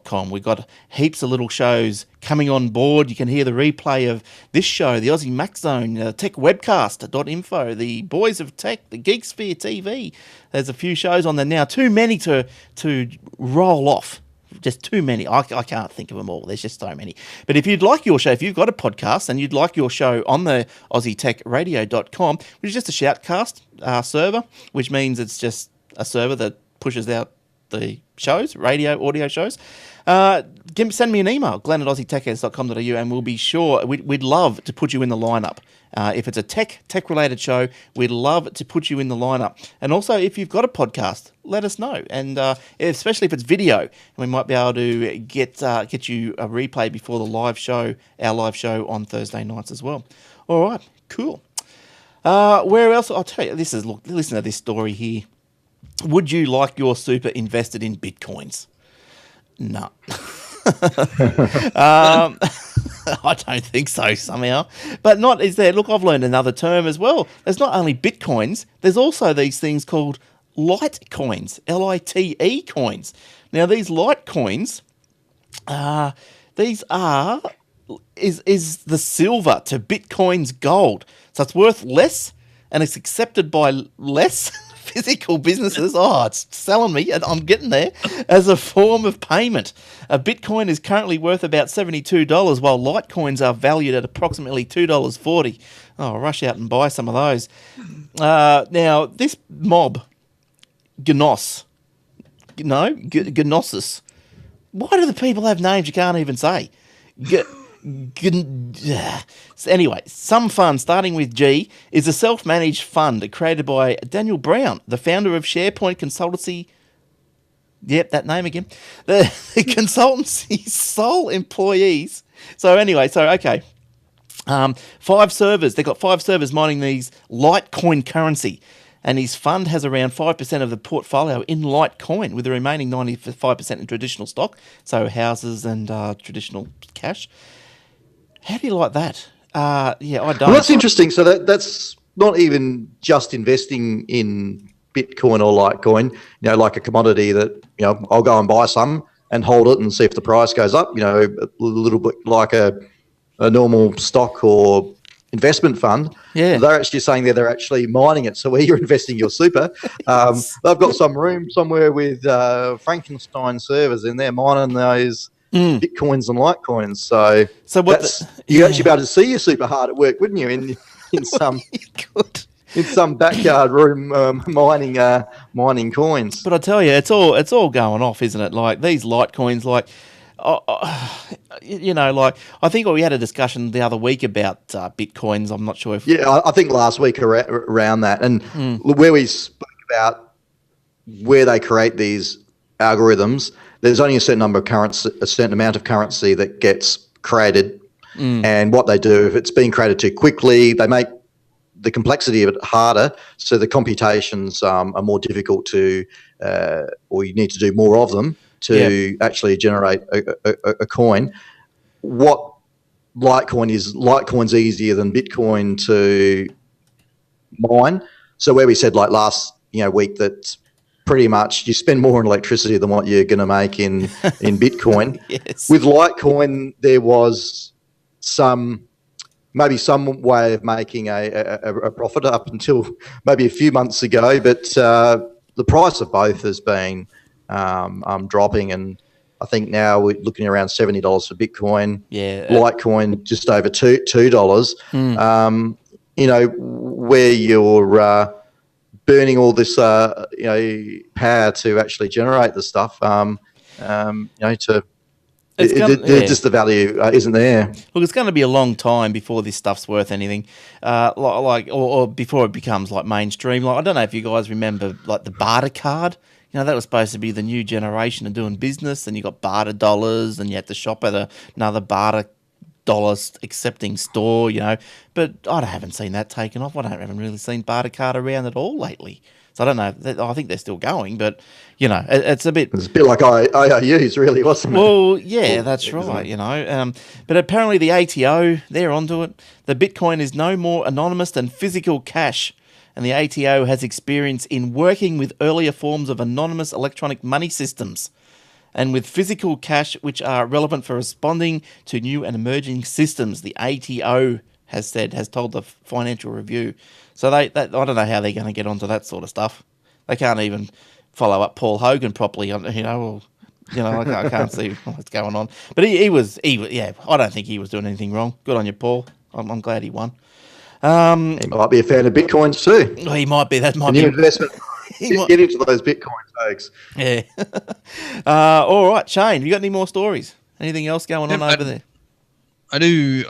.com. We've got heaps of little shows coming on board. You can hear the replay of this show, the Aussie Mac Zone, techwebcast.info, the Boys of Tech, the Geeksphere TV. There's a few shows on there now. Too many to roll off. Just too many. I can't think of them all. There's just so many. But if you'd like your show, if you've got a podcast and you'd like your show on the AussieTechRadio.com, which is just a shoutcast server, which means it's just a server that pushes out the shows, audio shows, send me an email, glenn@aussietechheads.com.au, and we'll be sure, we'd love to put you in the lineup. If it's a tech-related show, we'd love to put you in the lineup. And also, if you've got a podcast, let us know. And especially if it's video, we might be able to get you a replay before our live show on Thursday nights as well. All right, cool. Where else? I'll tell you, listen to this story here. Would you like your super invested in Bitcoins? No. I don't think so somehow. But not is there. Look, I've learned another term as well. There's not only Bitcoins, there's also these things called Litecoins, Lite coins. Now, these Litecoins, these are is the silver to Bitcoin's gold. So it's worth less and it's accepted by less physical businesses. Oh, it's selling me. I'm getting there. As a form of payment. A Bitcoin is currently worth about $72, while Litecoins are valued at approximately $2.40. Oh, rush out and buy some of those. Now, this mob, Gnosis. Why do the people have names you can't even say? Anyway, some fund starting with G is a self-managed fund created by Daniel Brown, the founder of SharePoint Consultancy. Yep, that name again. The consultancy's sole employees. Okay. 5 servers. They've got 5 servers mining these Litecoin currency. And his fund has around 5% of the portfolio in Litecoin, with the remaining 95% in traditional stock, so houses and traditional cash. How do you like that? I don't. Well, that's interesting. So that's not even just investing in Bitcoin or Litecoin, like a commodity that, I'll go and buy some and hold it and see if the price goes up, a little bit like a normal stock or investment fund. Yeah. They're actually saying they're actually mining it. So where you're investing your super, they've got some room somewhere with Frankenstein servers in there mining those Bitcoins and Litecoins. So you'd actually be able to see your super hard at work, wouldn't you? In some in some backyard room mining coins. But I tell you, it's all going off, isn't it? Like these Litecoins, I think we had a discussion the other week about Bitcoins. I'm not sure if... Yeah, I think last week around that. And where we spoke about where they create these algorithms, there's only a certain amount of currency that gets created. And what they do, if it's being created too quickly, they make the complexity of it harder. So the computations are more difficult to, or you need to do more of them to actually generate a coin. What Litecoin's easier than Bitcoin to mine. So where we said last week that pretty much you spend more on electricity than what you're going to make in Bitcoin. Yes. With Litecoin, there was maybe some way of making a profit up until maybe a few months ago, but the price of both has been dropping, and I think now we're looking around $70 for Bitcoin. Yeah, Litecoin just over $2. Where you're burning all this power to actually generate the stuff. Just the value isn't there. Look, it's going to be a long time before this stuff's worth anything, or before it becomes mainstream. I don't know if you guys remember the barter card. That was supposed to be the new generation of doing business, and you got barter dollars, and you had to shop at another barter dollars accepting store, But I haven't seen that taken off. I haven't really seen barter card around at all lately. So I don't know. I think they're still going, but it's a bit. It's a bit like IOUs, really, wasn't it? Well, yeah, that's right. But apparently the ATO, they're onto it. The Bitcoin is no more anonymous than physical cash, and the ATO has experience in working with earlier forms of anonymous electronic money systems, and with physical cash, which are relevant for responding to new and emerging systems. The ATO has told the Financial Review. So I don't know how they're going to get onto that sort of stuff. They can't even follow up Paul Hogan properly, I can't see what's going on. But he was, I don't think he was doing anything wrong. Good on you, Paul. I'm glad he won. He might be a fan of Bitcoins too. Well, he might be. That might be investment. Get into those Bitcoin folks. Yeah. All right, Shane. You got any more stories? Anything else going on over there? I do.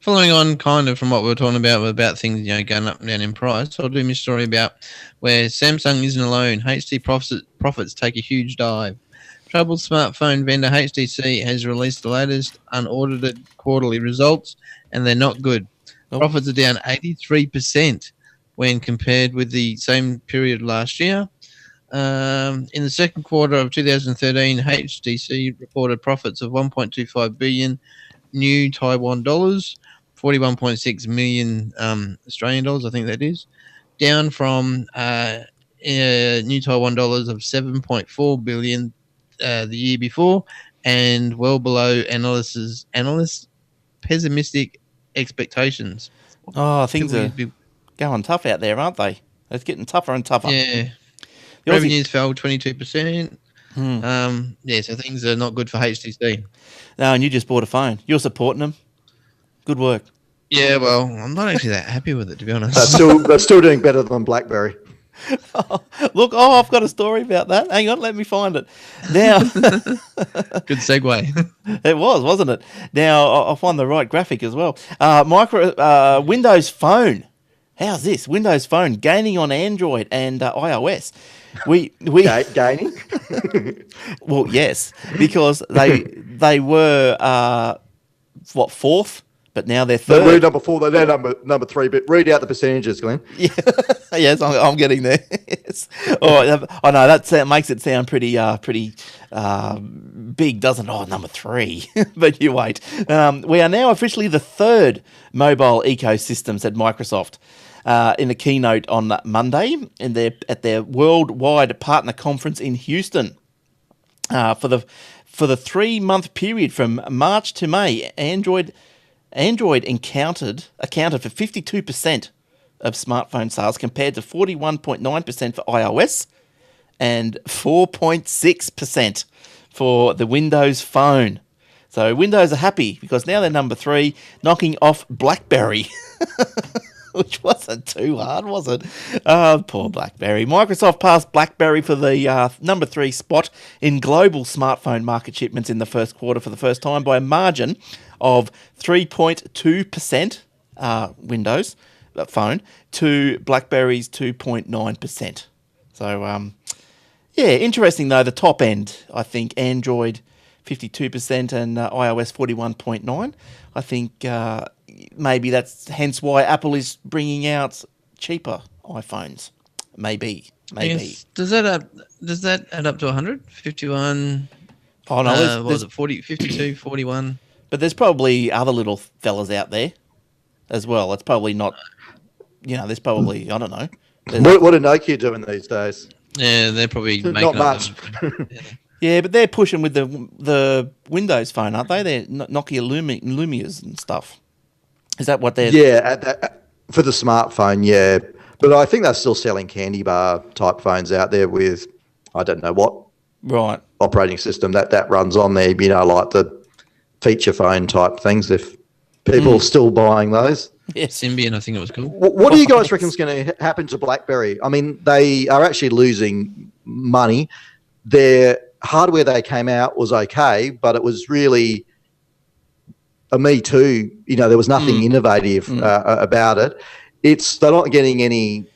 Following on kind of from what we were talking about things going up and down in price, I'll do my story about where Samsung isn't alone. HD profits take a huge dive. Troubled smartphone vendor HTC has released the latest unaudited quarterly results, and they're not good. Profits are down 83% when compared with the same period last year. In the second quarter of 2013, HTC reported profits of 1.25 billion new Taiwan dollars, 41.6 million Australian dollars, I think that is, down from new Taiwan dollars of 7.4 billion the year before, and well below analysts' pessimistic expectations. Oh, things are going tough out there, aren't they? It's getting tougher and tougher. Yeah. Revenues fell 22%. So things are not good for HTC. No, and you just bought a phone. You're supporting them. Good work. Yeah, well, I'm not actually that happy with it, to be honest. They're still doing better than BlackBerry. I've got a story about that. Hang on, let me find it. Now, good segue. It was, wasn't it? Now, I'll find the right graphic as well. Windows Phone. How's this? Windows Phone gaining on Android and iOS. Gaining? Well, yes, because they were fourth, but now they're third. They're number 4. They're number 3. But read out the percentages, Glenn. Yeah. Yes, I'm getting there. Yes. I know that makes it sound pretty big, doesn't it? Oh, number 3. But you wait. We are now officially the third mobile ecosystem, said Microsoft. In a keynote on Monday at their worldwide partner conference in Houston. For the 3-month period from March to May, Android accounted for 52% of smartphone sales compared to 41.9% for iOS and 4.6% for the Windows Phone. So Windows are happy because now they're number 3, knocking off BlackBerry. Which wasn't too hard, was it? Poor BlackBerry. Microsoft passed BlackBerry for the number 3 spot in global smartphone market shipments in the first quarter for the first time by a margin of 3.2% Windows Phone to BlackBerry's 2.9%. So, interesting though, the top end, I think, Android 52% and iOS 41.9%. I think maybe that's hence why Apple is bringing out cheaper iPhones. Maybe. Yes. Does that add up to 100? 51? Oh no, was it 40, 52, 41? But there's probably other little fellas out there as well. It's probably not. There's probably I don't know. What are Nokia doing these days? Yeah, they're probably making not much. Yeah, but they're pushing with the Windows Phone, aren't they? They're Nokia Lumias and stuff. Is that what they're... Yeah, for the smartphone, yeah. But I think they're still selling candy bar type phones out there with, I don't know what operating system that runs on there, like the feature phone type things, if people are still buying those. Yeah. Symbian, I think it was called. What do you guys reckon is going to happen to BlackBerry? I mean, they are actually losing money. Their hardware they came out was okay, but it was really a me too. There was nothing innovative about it. They're not getting any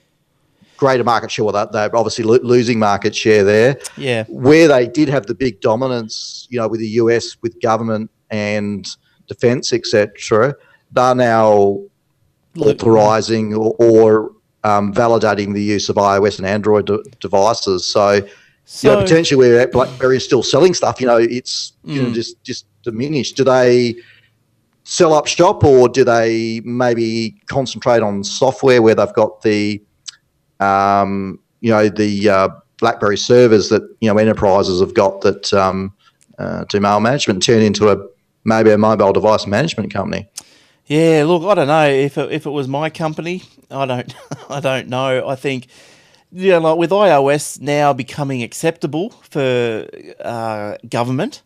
greater market share. Well, they're obviously losing market share there. Yeah. Where they did have the big dominance, with the US, with government and defence, etc., they're now authorising or validating the use of iOS and Android devices. So potentially where BlackBerry is still selling stuff, it's just diminished. Do they sell up shop, or do they maybe concentrate on software where they've got the BlackBerry servers that enterprises have got that do mail management, turn into maybe a mobile device management company? Yeah, look, I don't know if it was my company. I don't know. I think like with iOS now becoming acceptable for government,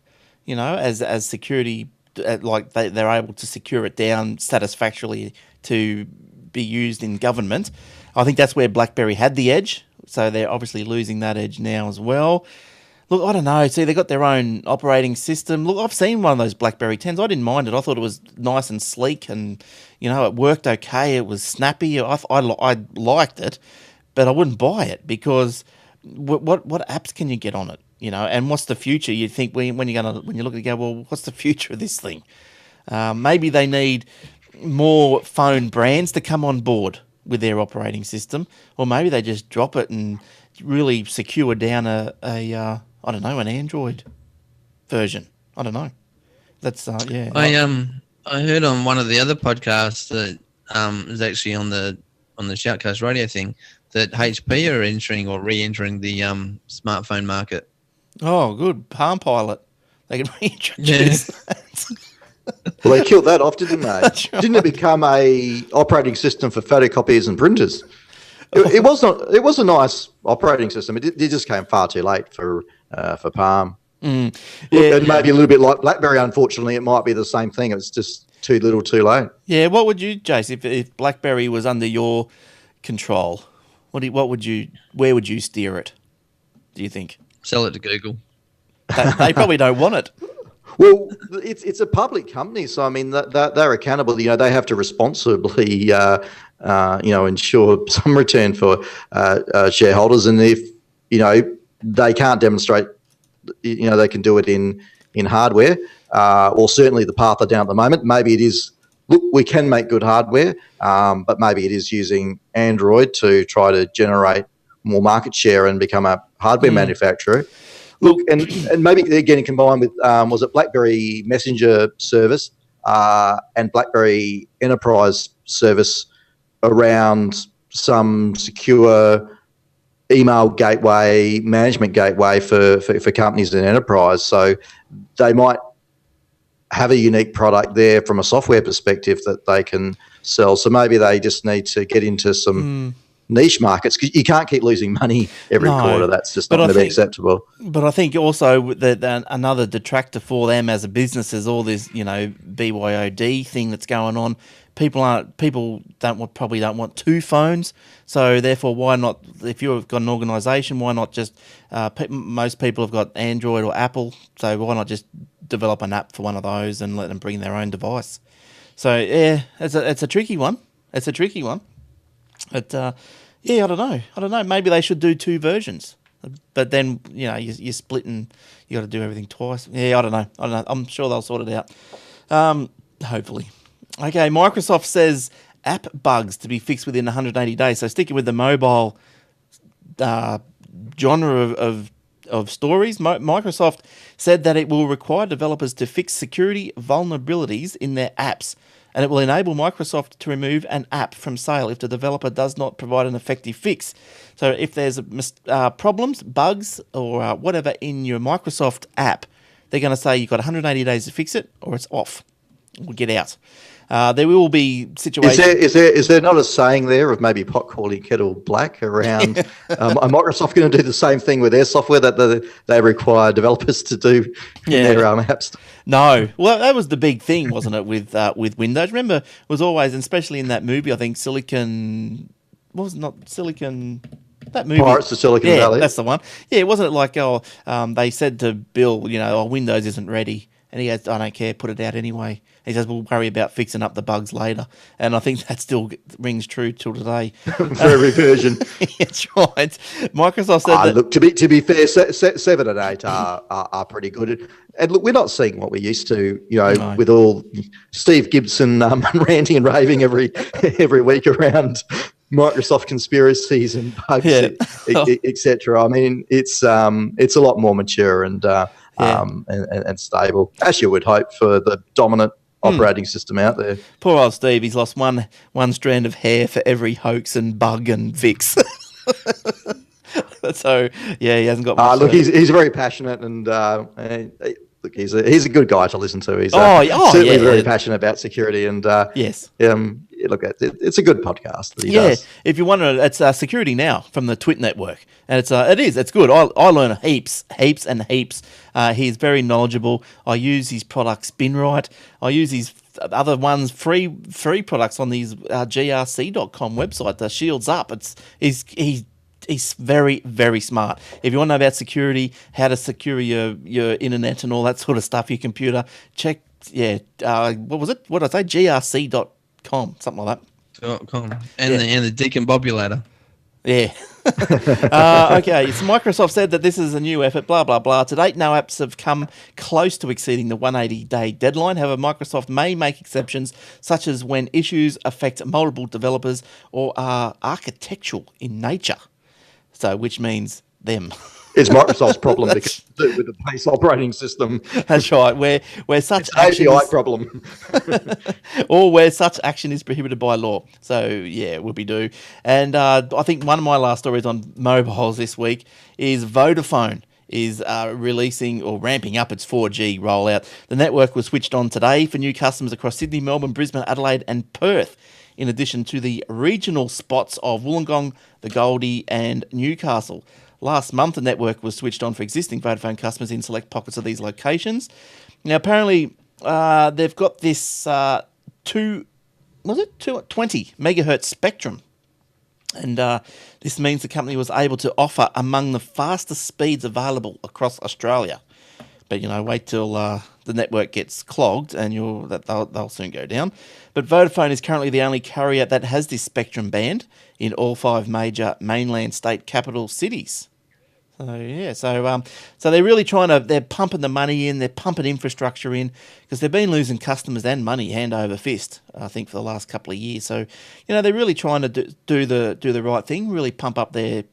as security, like they're able to secure it down satisfactorily to be used in government. I think that's where BlackBerry had the edge. So they're obviously losing that edge now as well. Look, I don't know. See, they got their own operating system. Look, I've seen one of those BlackBerry 10s. I didn't mind it. I thought it was nice and sleek, and it worked okay. It was snappy. I liked it, but I wouldn't buy it because what apps can you get on it? And what's the future? You think when you look at it, go, well, what's the future of this thing? Maybe they need more phone brands to come on board with their operating system, or maybe they just drop it and really secure down a I don't know, an Android version. I don't know. That's yeah. I heard on one of the other podcasts that is actually on the Shoutcast Radio thing that HP are entering or re-entering the smartphone market. Oh, good. Palm Pilot. They can reintroduce that. Well, they killed that off, didn't they? Right. Didn't it become a operating system for photocopiers and printers? It was not. It was a nice operating system. It just came far too late for Palm. Yeah, and maybe a little bit like BlackBerry. Unfortunately, it might be the same thing. It's just too little, too late. Yeah. What would you, Jace, if BlackBerry was under your control? Where would you steer it? Do you think? Sell it to Google. They probably don't want it. Well, it's a public company, so I mean they're accountable. They have to responsibly, ensure some return for shareholders, and if they can't demonstrate, they can do it in hardware, or certainly the path they're down at the moment. Maybe it is. Look, we can make good hardware, but maybe it is using Android to try to generate more market share and become a hardware manufacturer. Look, and maybe they're getting combined with, was it BlackBerry Messenger service and BlackBerry Enterprise service around some secure email gateway, management gateway for companies and enterprise. So they might have a unique product there from a software perspective that they can sell. So maybe they just need to get into some niche markets, because you can't keep losing money every quarter. That's just not going to be acceptable. But I think also that another detractor for them as a business is all this, BYOD thing that's going on. People probably don't want two phones, so therefore why not? If you've got an organisation, why not just? Most people have got Android or Apple, so why not just develop an app for one of those and let them bring their own device? So yeah, it's a tricky one. It's a tricky one. But I don't know. Maybe they should do two versions. But then you're splitting. You got to do everything twice. Yeah, I don't know. I'm sure they'll sort it out. Hopefully. Okay. Microsoft says app bugs to be fixed within 180 days. So sticking with the mobile genre of stories, Microsoft said that it will require developers to fix security vulnerabilities in their apps, and it will enable Microsoft to remove an app from sale if the developer does not provide an effective fix. So if there's problems, bugs, or whatever in your Microsoft app, they're going to say you've got 180 days to fix it, or it's off. We'll get out. There will be situations. Is there not a saying there of maybe pot calling kettle black around? Are Microsoft going to do the same thing with their software that they require developers to do in their apps? No. Well, that was the big thing, wasn't it, with Windows? Remember, it was always, and especially in that movie, I think Silicon. What was it, not Silicon? That movie. Pirates of Silicon Valley. Yeah, that's the one. Yeah, wasn't it like they said to Bill, Windows isn't ready, and he goes, I don't care, put it out anyway. He says, we'll worry about fixing up the bugs later. And I think that still rings true till today. For every version. That's right. Microsoft said that... Look, to be fair, 7 and 8 are pretty good. And look, we're not seeing what we used to, with all Steve Gibson ranting and raving every week around Microsoft conspiracies and bugs, etc. I mean, it's a lot more mature and stable, as you would hope for the dominant operating system out there. Poor old Steve, he's lost one strand of hair for every hoax and bug and fix. So he hasn't got much. Look, he's very passionate and look, he's a good guy to listen to. He's certainly very passionate about security and yes. Look, it's a good podcast that he does. If you wonder, it's Security Now from the Twit Network, and it's good. I learn heaps and heaps. He's very knowledgeable. I use his product SpinRite. I use his other ones, free products on these grc.com website. The Shields Up. He's very, very smart. If you want to know about security, how to secure your internet and all that sort of stuff, your computer, check. What was it? What did I say? grc.com, something like that. .com. And the decombobulator. Yeah. Okay, so Microsoft said that this is a new effort, blah, blah, blah. To date, no apps have come close to exceeding the 180-day deadline. However, Microsoft may make exceptions, such as when issues affect multiple developers or are architectural in nature. So, which means them. It's Microsoft's problem because it's to do with the base operating system. That's right. Where such it's an API problem. Or where such action is prohibited by law. So, yeah, whoopie do. And I think one of my last stories on mobiles this week is Vodafone is releasing or ramping up its 4G rollout. The network was switched on today for new customers across Sydney, Melbourne, Brisbane, Adelaide and Perth, in addition to the regional spots of Wollongong, the Goldie and Newcastle. Last month, the network was switched on for existing Vodafone customers in select pockets of these locations. Now, apparently, they've got this 20 megahertz spectrum. And this means the company was able to offer among the fastest speeds available across Australia. But, wait till the network gets clogged and they'll soon go down. But Vodafone is currently the only carrier that has this spectrum band in all 5 major mainland state capital cities. So, yeah, so they're really they're pumping the money in, they're pumping infrastructure in, because they've been losing customers and money hand over fist, I think, for the last couple of years. So, they're really trying to do the right thing, really pump up their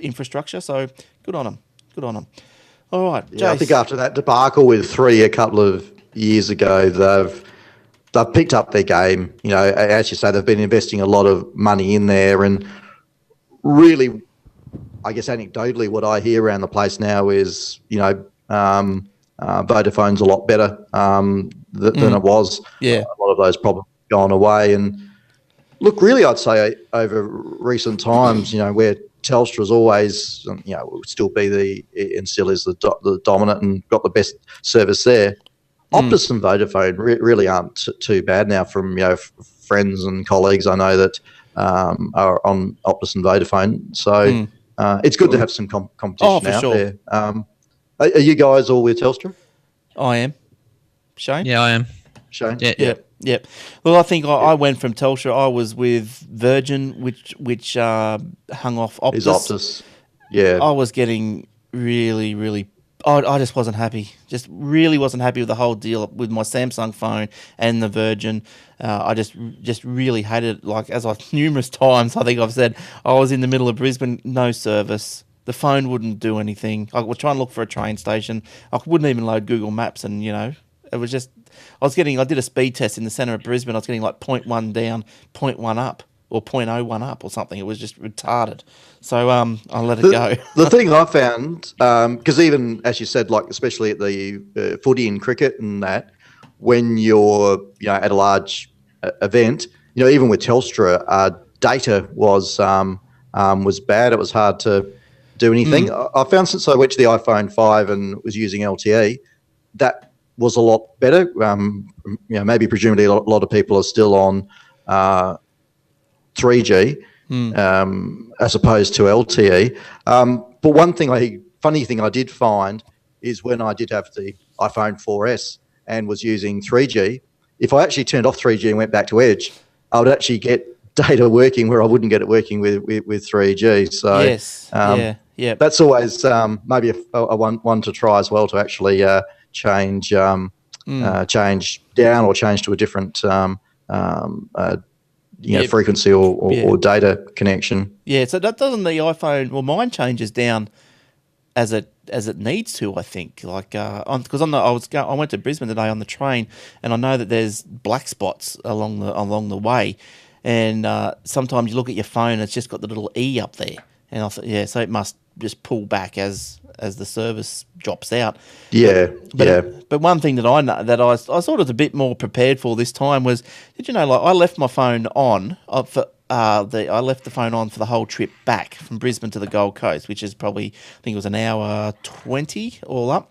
infrastructure. So, good on them. Good on them. All right, yeah, Jace. I think after that debacle with 3 a couple of years ago, they've picked up their game. As you say, they've been investing a lot of money in there, and really, I guess anecdotally, what I hear around the place now is, Vodafone's a lot better than it was. Yeah, a lot of those problems have gone away. And look, really, I'd say over recent times, where Telstra's always, would still be and still is the dominant and got the best service there. Optus and Vodafone really aren't too bad now. From friends and colleagues I know that are on Optus and Vodafone. So. It's good to have some competition out sure. there. Are you guys all with Telstra? I am. Shane? Yeah, I am. Shane? Yeah. Well, I think I went from Telstra. I was with Virgin, which hung off Optus. Is Optus. Yeah. I was getting really, really... I just wasn't happy. Just really wasn't happy with the whole deal with my Samsung phone and the Virgin. I just really hated it. Like, as numerous times, I think I've said, I was in the middle of Brisbane, no service. The phone wouldn't do anything. I was trying to look for a train station. I wouldn't even load Google Maps, and it was just. I did a speed test in the centre of Brisbane. I was getting like 0.1 down, 0.1 up, or 0.01 up, or something. It was just retarded. So I let it go. The thing I found, because even as you said, like especially at the footy and cricket and that, when you're at a large event, even with Telstra, data was bad. It was hard to do anything. I found since I went to the iPhone 5 and was using LTE, that was a lot better. Maybe presumably a lot of people are still on 3G. As opposed to LTE. But one funny thing I did find is when I did have the iPhone 4S and was using 3G, if I actually turned off 3G and went back to Edge, I would actually get data working where I wouldn't get it working with 3G. So yes, yeah. That's always maybe a one to try as well, to actually change down or change to a different frequency or data connection. Yeah, so that doesn't the iPhone. Well, mine changes down as it needs to. I think, like, because I went to Brisbane today on the train, and I know that there's black spots along the way, and sometimes you look at your phone, and it's just got the little E up there, and I thought, so it must just pull back as the service drops out. But one thing that I know that I thought was a bit more prepared for this time was, did you know, like, I left my phone on I left the phone on for the whole trip back from Brisbane to the Gold Coast, which is probably, I think it was an hour 20 all up.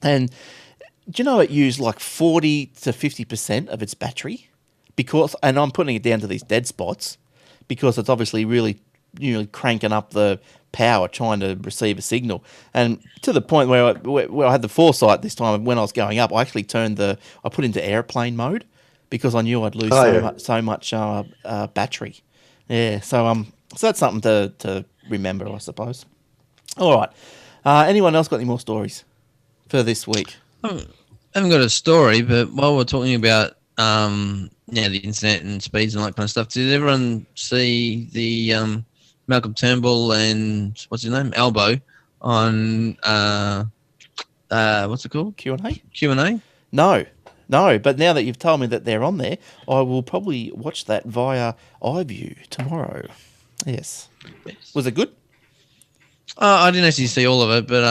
And do you know it used like 40 to 50% of its battery? And I'm putting it down to these dead spots because it's obviously really cranking up the power trying to receive a signal, and to the point where I had the foresight this time when I was going up, I actually I put into airplane mode because I knew I'd lose so much battery. Yeah, so that's something to remember, I suppose. All right, anyone else got any more stories for this week? I haven't got a story, but while we're talking about the internet and speeds and all that kind of stuff, did everyone see the Malcolm Turnbull and what's his name, Albo, on what's it called? Q&A? Q&A? No, but now that you've told me that they're on there, I will probably watch that via iView tomorrow. Yes. Was it good? I didn't actually see all of it, but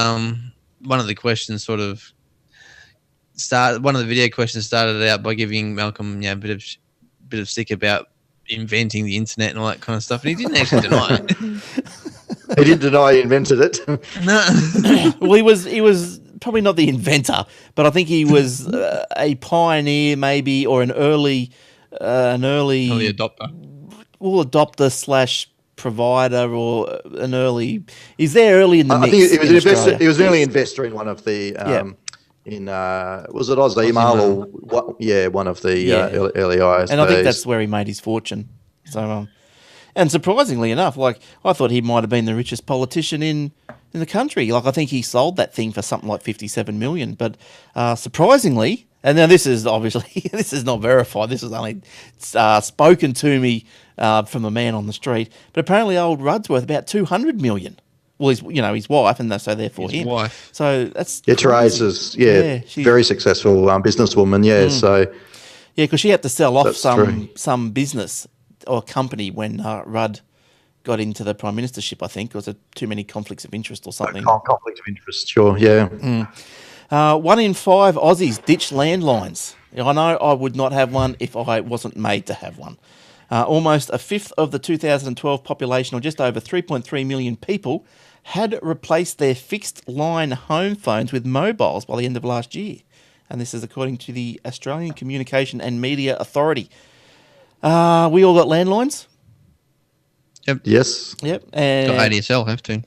one of the questions one of the video questions started out by giving Malcolm a bit of stick about inventing the internet and all that kind of stuff, and he didn't actually deny it. He didn't deny he invented it. No. Well, he was probably not the inventor, but I think he was a pioneer, maybe, or an early adopter. Well, adopter / provider, or an early. He's there early in the mix. I think he was an early investor in one of the. Was it Aussie Mail or what? Yeah, one of the early ISPs. And I think that's where he made his fortune. So, and surprisingly enough, like I thought he might have been the richest politician in the country. Like I think he sold that thing for something like 57 million. But surprisingly, and now this is obviously this is not verified. This was only spoken to me from a man on the street. But apparently, old Rudd's worth about 200 million. Well, his wife, and so therefore his wife. So that's Teresa's, she's very successful businesswoman. Yeah, so because she had to sell off some business or company when Rudd got into the prime ministership. I think was it too many conflicts of interest or something. Conflict of interest, sure. Yeah. 1 in 5 Aussies ditch landlines. I know I would not have one if I wasn't made to have one. Almost a fifth of the 2012 population, or just over 3.3 million people, had replaced their fixed line home phones with mobiles by the end of last year. And this is according to the Australian Communication and Media Authority. We all got landlines? Yep. Yes. Yep. And got ADSL, have to.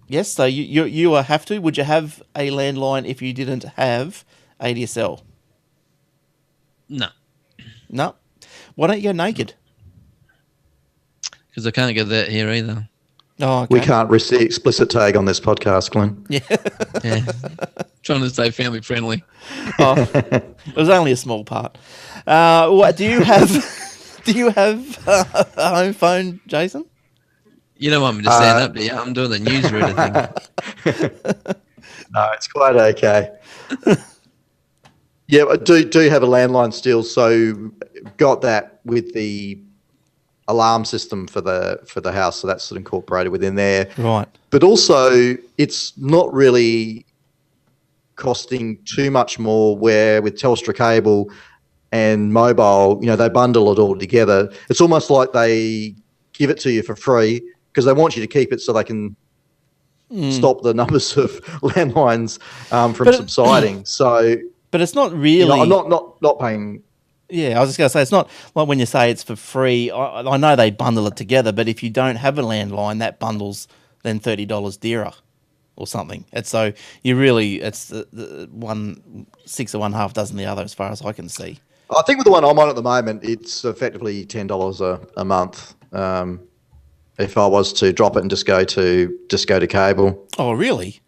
Yes, so you have to. Would you have a landline if you didn't have ADSL? No. No. Why don't you go naked? Because I can't get that here either. Oh, okay. We can't receive explicit tag on this podcast, Glenn. Yeah. Trying to stay family friendly. Oh, it was only a small part. What do you have? Do you have a home phone, Jason? You don't want me to stand up, do you? I'm doing the newsreader thing. No, it's quite okay. Yeah, I do have a landline still, so got that with the alarm system for the house, so that's incorporated within there. Right. But also, it's not really costing too much more. Where with Telstra cable and mobile, they bundle it all together. It's almost like they give it to you for free because they want you to keep it so they can stop the numbers of landlines from subsiding. So, but it's not really. I'm not paying. Yeah, I was just going to say, it's not like when you say it's for free. I know they bundle it together, but if you don't have a landline, that bundle's then $30 dearer or something. And so it's the 1 6 of one, half dozen the other, as far as I can see. I think with the one I'm on at the moment, it's effectively $10 a month. If I was to drop it and just go to cable. Oh, really?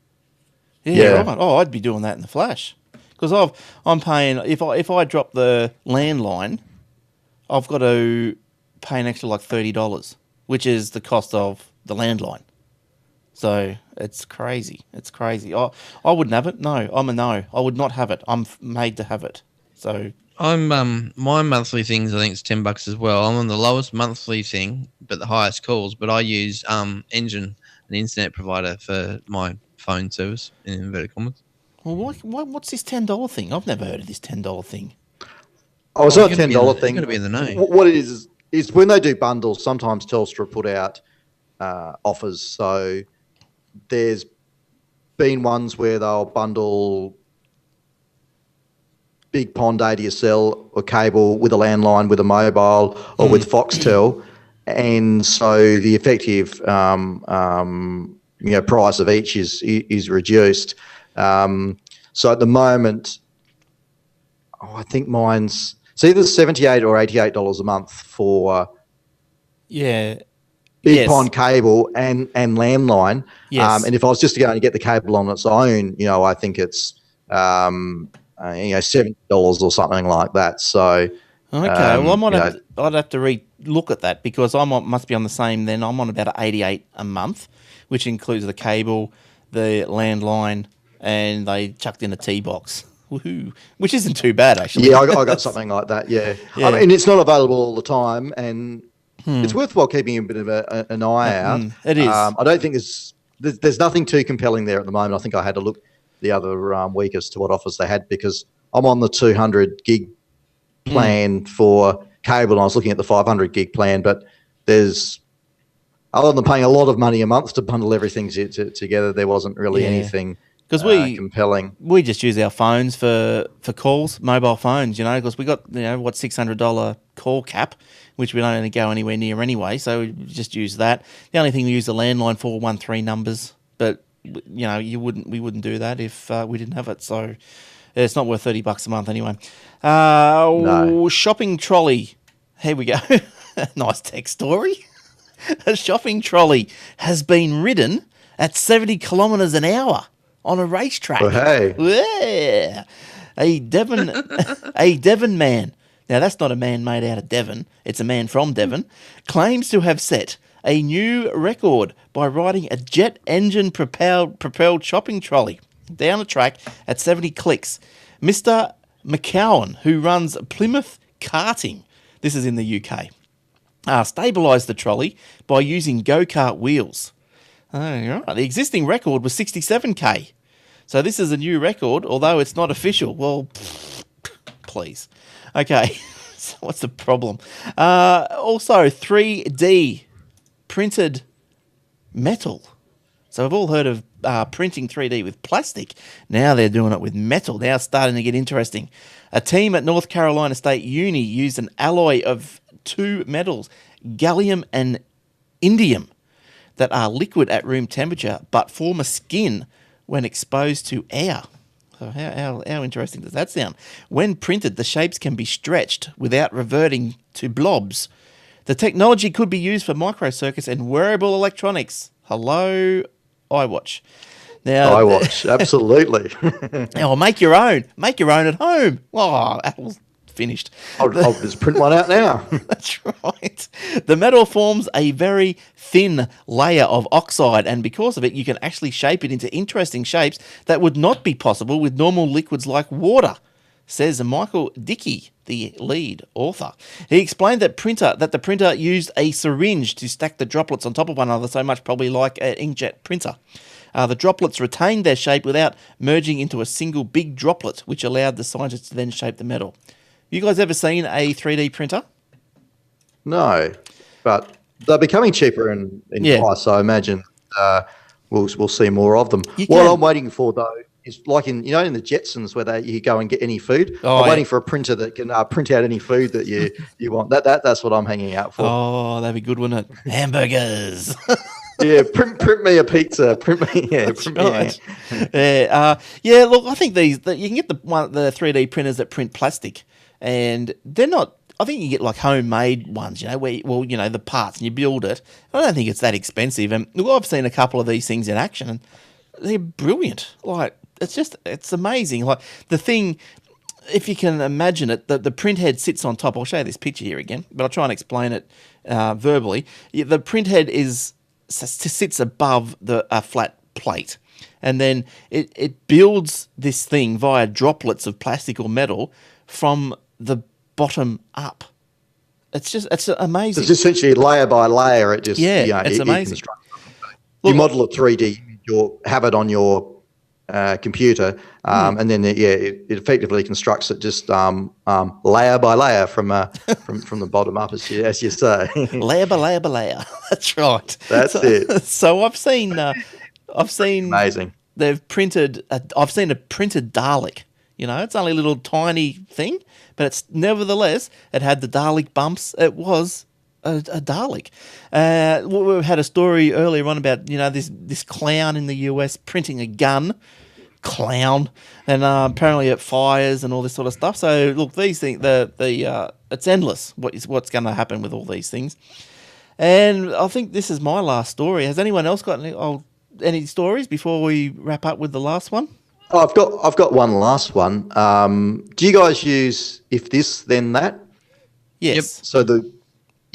Yeah. Right. Oh, I'd be doing that in the flash. Because I'm paying, if I drop the landline, I've got to pay an extra like $30, which is the cost of the landline. So it's crazy. It's crazy. I wouldn't have it. No, I'm a no. I would not have it. I'm made to have it. So I'm my monthly things I think it's $10 as well. I'm on the lowest monthly thing, but the highest calls. But I use Engine, an internet provider, for my phone service in inverted commas. Well, what's this $10 thing? I've never heard of this $10 thing. Oh, it's not a $10 thing. It's got to be in the name. What it is when they do bundles, sometimes Telstra put out offers. So there's been ones where they'll bundle Big Pond ADSL or cable with a landline, with a mobile, or with Foxtel, and so the effective price of each is reduced. So at the moment, I think mine's either $78 or $88 a month for Big Pond cable and landline. Yes. And if I was just going to get the cable on its own, I think it's $70 or something like that. So okay, well, I'd have to look at that because must be on the same. Then I'm on about 88 a month, which includes the cable, the landline, and they chucked in a T box. Woohoo! Which isn't too bad actually. Yeah, I got something like that. Yeah. I mean, it's not available all the time, and it's worthwhile keeping a bit of an eye out. It is. I don't think there's nothing too compelling there at the moment. I think I had to look the other week as to what offers they had because I'm on the 200 gig plan for cable, and I was looking at the 500 gig plan, but there's, other than paying a lot of money a month to bundle everything together, there wasn't really anything compelling. We just use our phones for calls, mobile phones, because we got, $600 call cap, which we don't go anywhere near anyway, so we just use that. The only thing we use the landline for 13 numbers, but we wouldn't do that if we didn't have it, so it's not worth $30 a month anyway. No. Shopping trolley. Here we go. Nice tech story. A shopping trolley has been ridden at 70 kilometres an hour on a racetrack. Oh, hey. Yeah. A Devon man. Now, that's not a man made out of Devon. It's a man from Devon. Claims to have set a new record by riding a jet engine propelled shopping trolley down a track at 70 clicks. Mr. McCowan, who runs Plymouth Karting, this is in the UK, stabilised the trolley by using go-kart wheels. Oh, right. The existing record was 67k. So this is a new record, although it's not official. Well, please. Okay, so what's the problem? Also, 3D printed metal. So we've all heard of printing 3D with plastic. Now they're doing it with metal. Now it's starting to get interesting. A team at North Carolina State Uni used an alloy of two metals, gallium and indium, that are liquid at room temperature but form a skin when exposed to air. So how interesting does that sound? When printed, the shapes can be stretched without reverting to blobs. The technology could be used for microcircuits and wearable electronics. Hello, iWatch. Now, iWatch, absolutely. Now, make your own. Make your own at home. Oh, Apple's finished. I'll just print one out now. That's right. The metal forms a very thin layer of oxide, and because of it, you can actually shape it into interesting shapes that would not be possible with normal liquids like water, says Michael Dickey, the lead author. He explained that the printer used a syringe to stack the droplets on top of one another, so much probably like an inkjet printer. The droplets retained their shape without merging into a single big droplet, which allowed the scientists to then shape the metal. You guys ever seen a 3D printer? No, but they're becoming cheaper in price, so I imagine we'll see more of them. What I'm waiting for, though, is like in the Jetsons where you go and get any food. I'm waiting for a printer that can print out any food that you want. That's what I'm hanging out for. Oh, that'd be good, wouldn't it? Hamburgers. Yeah, print me a pizza. Print me. Right. Yeah. Look, I think you can get the 3D printers that print plastic, and they're not. I think you get like homemade ones, where the parts and you build it. I don't think it's that expensive. And look, I've seen a couple of these things in action, and they're brilliant. Like it's amazing. Like the thing, if you can imagine it, the print head sits on top. I'll show you this picture here again, but I'll try and explain it verbally. The print head sits above a flat plate, and then it builds this thing via droplets of plastic or metal from the bottom up. It's amazing. It's essentially layer by layer. It just it's amazing. You model a 3D, you have it on your computer, and then it effectively constructs it just layer by layer from the bottom up, as you say. Layer by layer by layer. That's right. That's it. So I've seen amazing. They've printed. I've seen a printed Dalek. It's only a little tiny thing, but it's nevertheless it had the Dalek bumps. It was a Dalek. We had a story earlier on about this clown in the US printing a gun. Clown, and apparently it fires and all this sort of stuff. So look, these things, it's endless. What's going to happen with all these things? And I think this is my last story. Has anyone else got any stories before we wrap up with the last one? Oh, I've got one last one. Do you guys use if this then that? Yes. Yep. So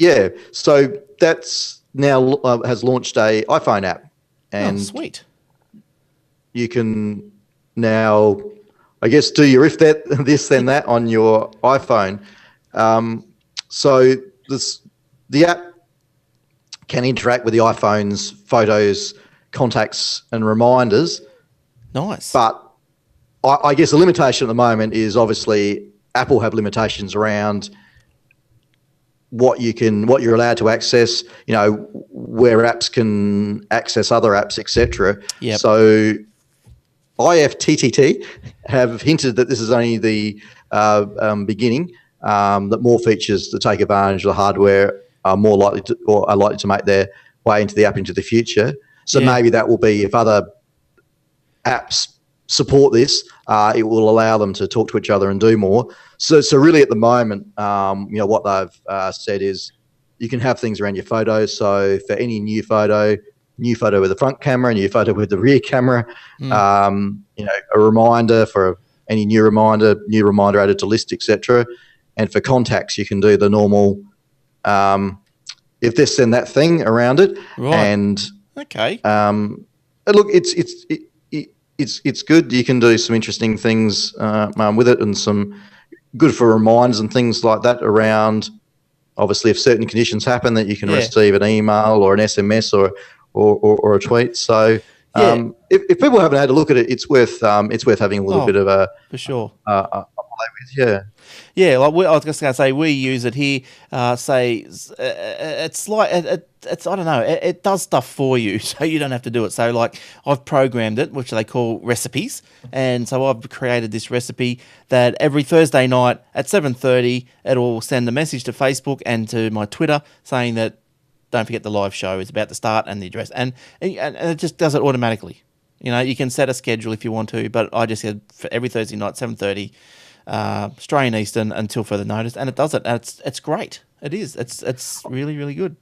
Yeah, so that's now has launched a iPhone app, and sweet. You can now, I guess, do your if that this then that on your iPhone. So the app can interact with the iPhone's photos, contacts, and reminders. Nice. But I guess the limitation at the moment is obviously Apple have limitations around what you're allowed to access, where apps can access other apps, etc. Yep. So IFTTT have hinted that this is only the beginning, that more features to take advantage of the hardware are likely to make their way into the app into the future. So maybe that will be, if other apps support this, it will allow them to talk to each other and do more. So really at the moment, what they've said is you can have things around your photos. So for any new photo with the front camera, new photo with the rear camera, a reminder for any new reminder added to list, etc. And for contacts, you can do the normal if this then that thing around it. Right. And okay. Look, it's good. You can do some interesting things with it, and some good for reminders and things like that around. Obviously, if certain conditions happen, that you can receive an email or an SMS or a tweet. So if people haven't had a look at it, it's worth having a little bit of a for sure. A play with, Yeah, like I was just going to say, we use it here. It's like it's I don't know. It does stuff for you, so you don't have to do it. So like I've programmed it, which they call recipes, and so I've created this recipe that every Thursday night at 7:30 it'll send a message to Facebook and to my Twitter saying that don't forget the live show is about to start and the address, and it just does it automatically. You can set a schedule if you want to, but I just said for every Thursday night 7:30. Australian Eastern until further notice, and it does it. And it's great. It is. It's really, really good.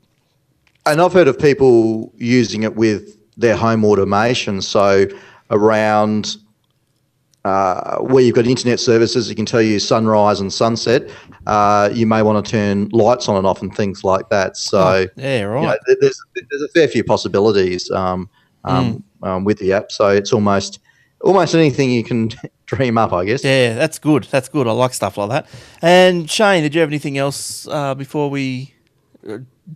And I've heard of people using it with their home automation. So around where you've got internet services, it can tell you sunrise and sunset. You may want to turn lights on and off and things like that. So right. There's a fair few possibilities with the app. So it's almost anything you can dream up, I guess. Yeah, that's good. That's good. I like stuff like that. And Shane, did you have anything else before we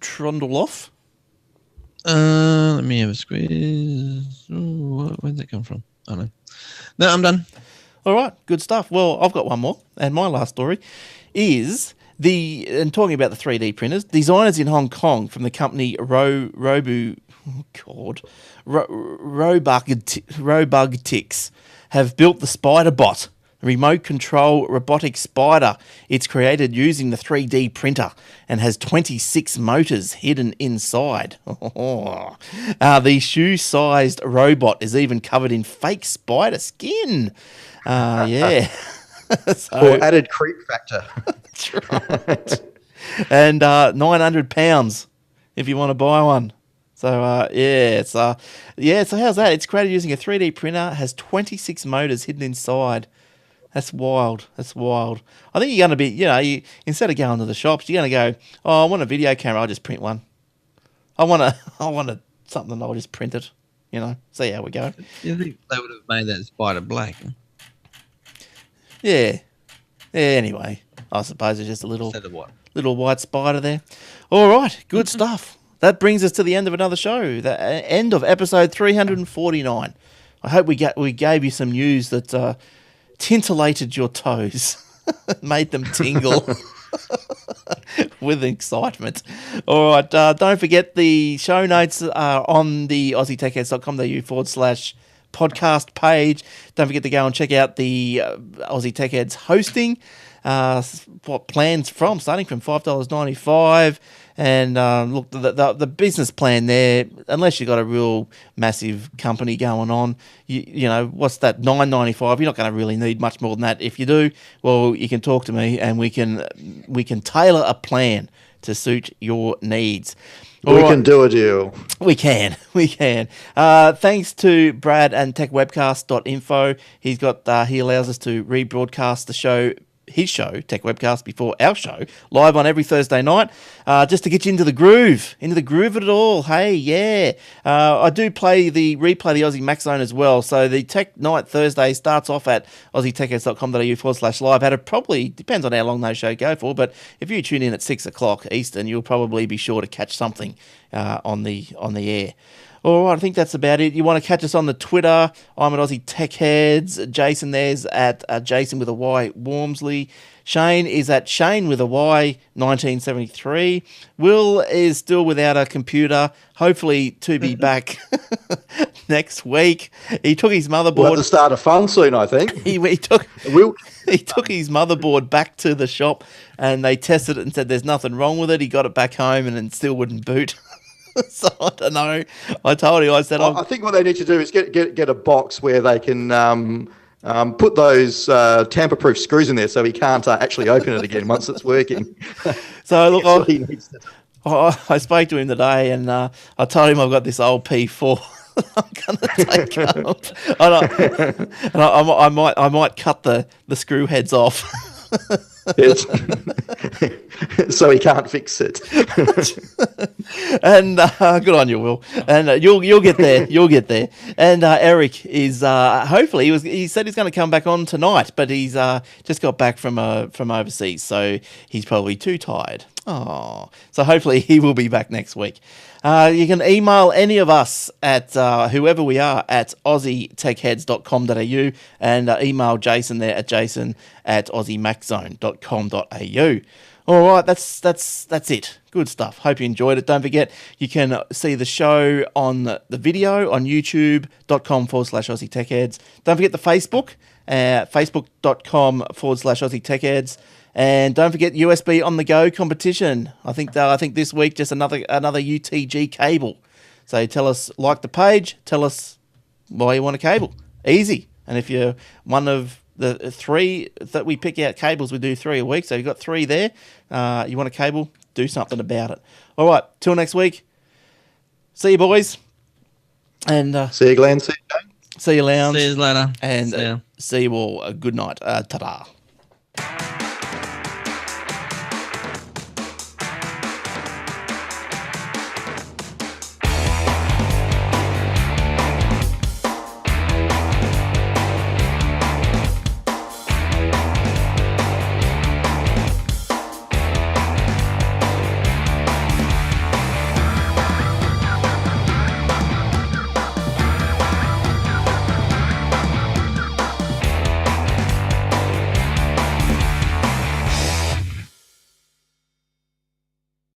trundle off? Let me have a squeeze. Where'd that come from? Oh, no, I'm done. All right, good stuff. Well, I've got one more, and my last story is and talking about the 3D printers, designers in Hong Kong from the company Robugtics have built the Spider Bot, a remote control robotic spider. It's created using the 3D printer and has 26 motors hidden inside. The shoe-sized robot is even covered in fake spider skin. Yeah. Or added creep factor. That's right. And 900 pounds if you want to buy one. So, so how's that? It's created using a 3D printer, has 26 motors hidden inside. That's wild. That's wild. I think you're going to be, instead of going to the shops, you're going to go, I want a video camera, I'll just print one. I want something, I'll just print it, see how we go. You think they would have made that spider black? Yeah. Anyway, I suppose it's just a little white spider there. All right, good stuff. That brings us to the end of another show, the end of episode 349. I hope we gave you some news that tintillated your toes, made them tingle with excitement. All right, don't forget the show notes are on the aussietechheads.com.au/podcast page. Don't forget to go and check out the Aussie Tech Heads hosting. What plans starting from $5.95. And look, the business plan there, unless you've got a real massive company going on, what's that, $9.95? You're not going to really need much more than that. If you do, well, you can talk to me and we can tailor a plan to suit your needs. We can do a deal. We can. Thanks to Brad and techwebcast.info. He allows us to rebroadcast the show his show, Tech Webcast, before our show, live on every Thursday night, just to get you into the groove of it all. Hey, yeah. I do replay the Aussie Mac Zone as well. So the Tech Night Thursday starts off at aussietechheads.com.au/live. Probably depends on how long those shows go for, but if you tune in at 6 o'clock Eastern, you'll probably be sure to catch something on the air. All right, I think that's about it. You want to catch us on the Twitter? I'm at Aussie Tech Heads. Jason there's at Jason with a Y Wormsley. Shane is at Shane with a Y 1973. Will is still without a computer. Hopefully to be back next week. He took his motherboard. We'll have to start a fund soon, I think. He took his motherboard back to the shop and they tested it and said there's nothing wrong with it. He got it back home and it still wouldn't boot. So I don't know. I told him, I said, I think what they need to do is get a box where they can put those tamper-proof screws in there so he can't actually open it again once it's working. So look, I spoke to him today, and I told him I've got this old P4. I'm gonna take out, and I might cut the screw heads off. So he can't fix it. And good on you, Will. And you'll get there. You'll get there. And Eric is hopefully he said he's going to come back on tonight, but he's just got back from overseas, so he's probably too tired. Oh, so hopefully he will be back next week. You can email any of us at whoever we are at aussietechheads.com.au and email Jason there at jason@aussiemaczone.com.au. All right, that's it. Good stuff. Hope you enjoyed it. Don't forget, you can see the show on the video on youtube.com/Aussie Tech Heads. Don't forget the Facebook, facebook.com/Aussie Tech Heads. And don't forget USB on the go competition. I think this week just another UTG cable. So tell us, like the page, tell us why you want a cable. Easy. And if you're one of the 3 that we pick out cables, we do 3 a week. So you've got 3 there. You want a cable, do something about it. All right, till next week. See you, boys. And see you, Glenn. See you, Jane. See you, Lounge. See you later. And see you all. Good night. Ta-da.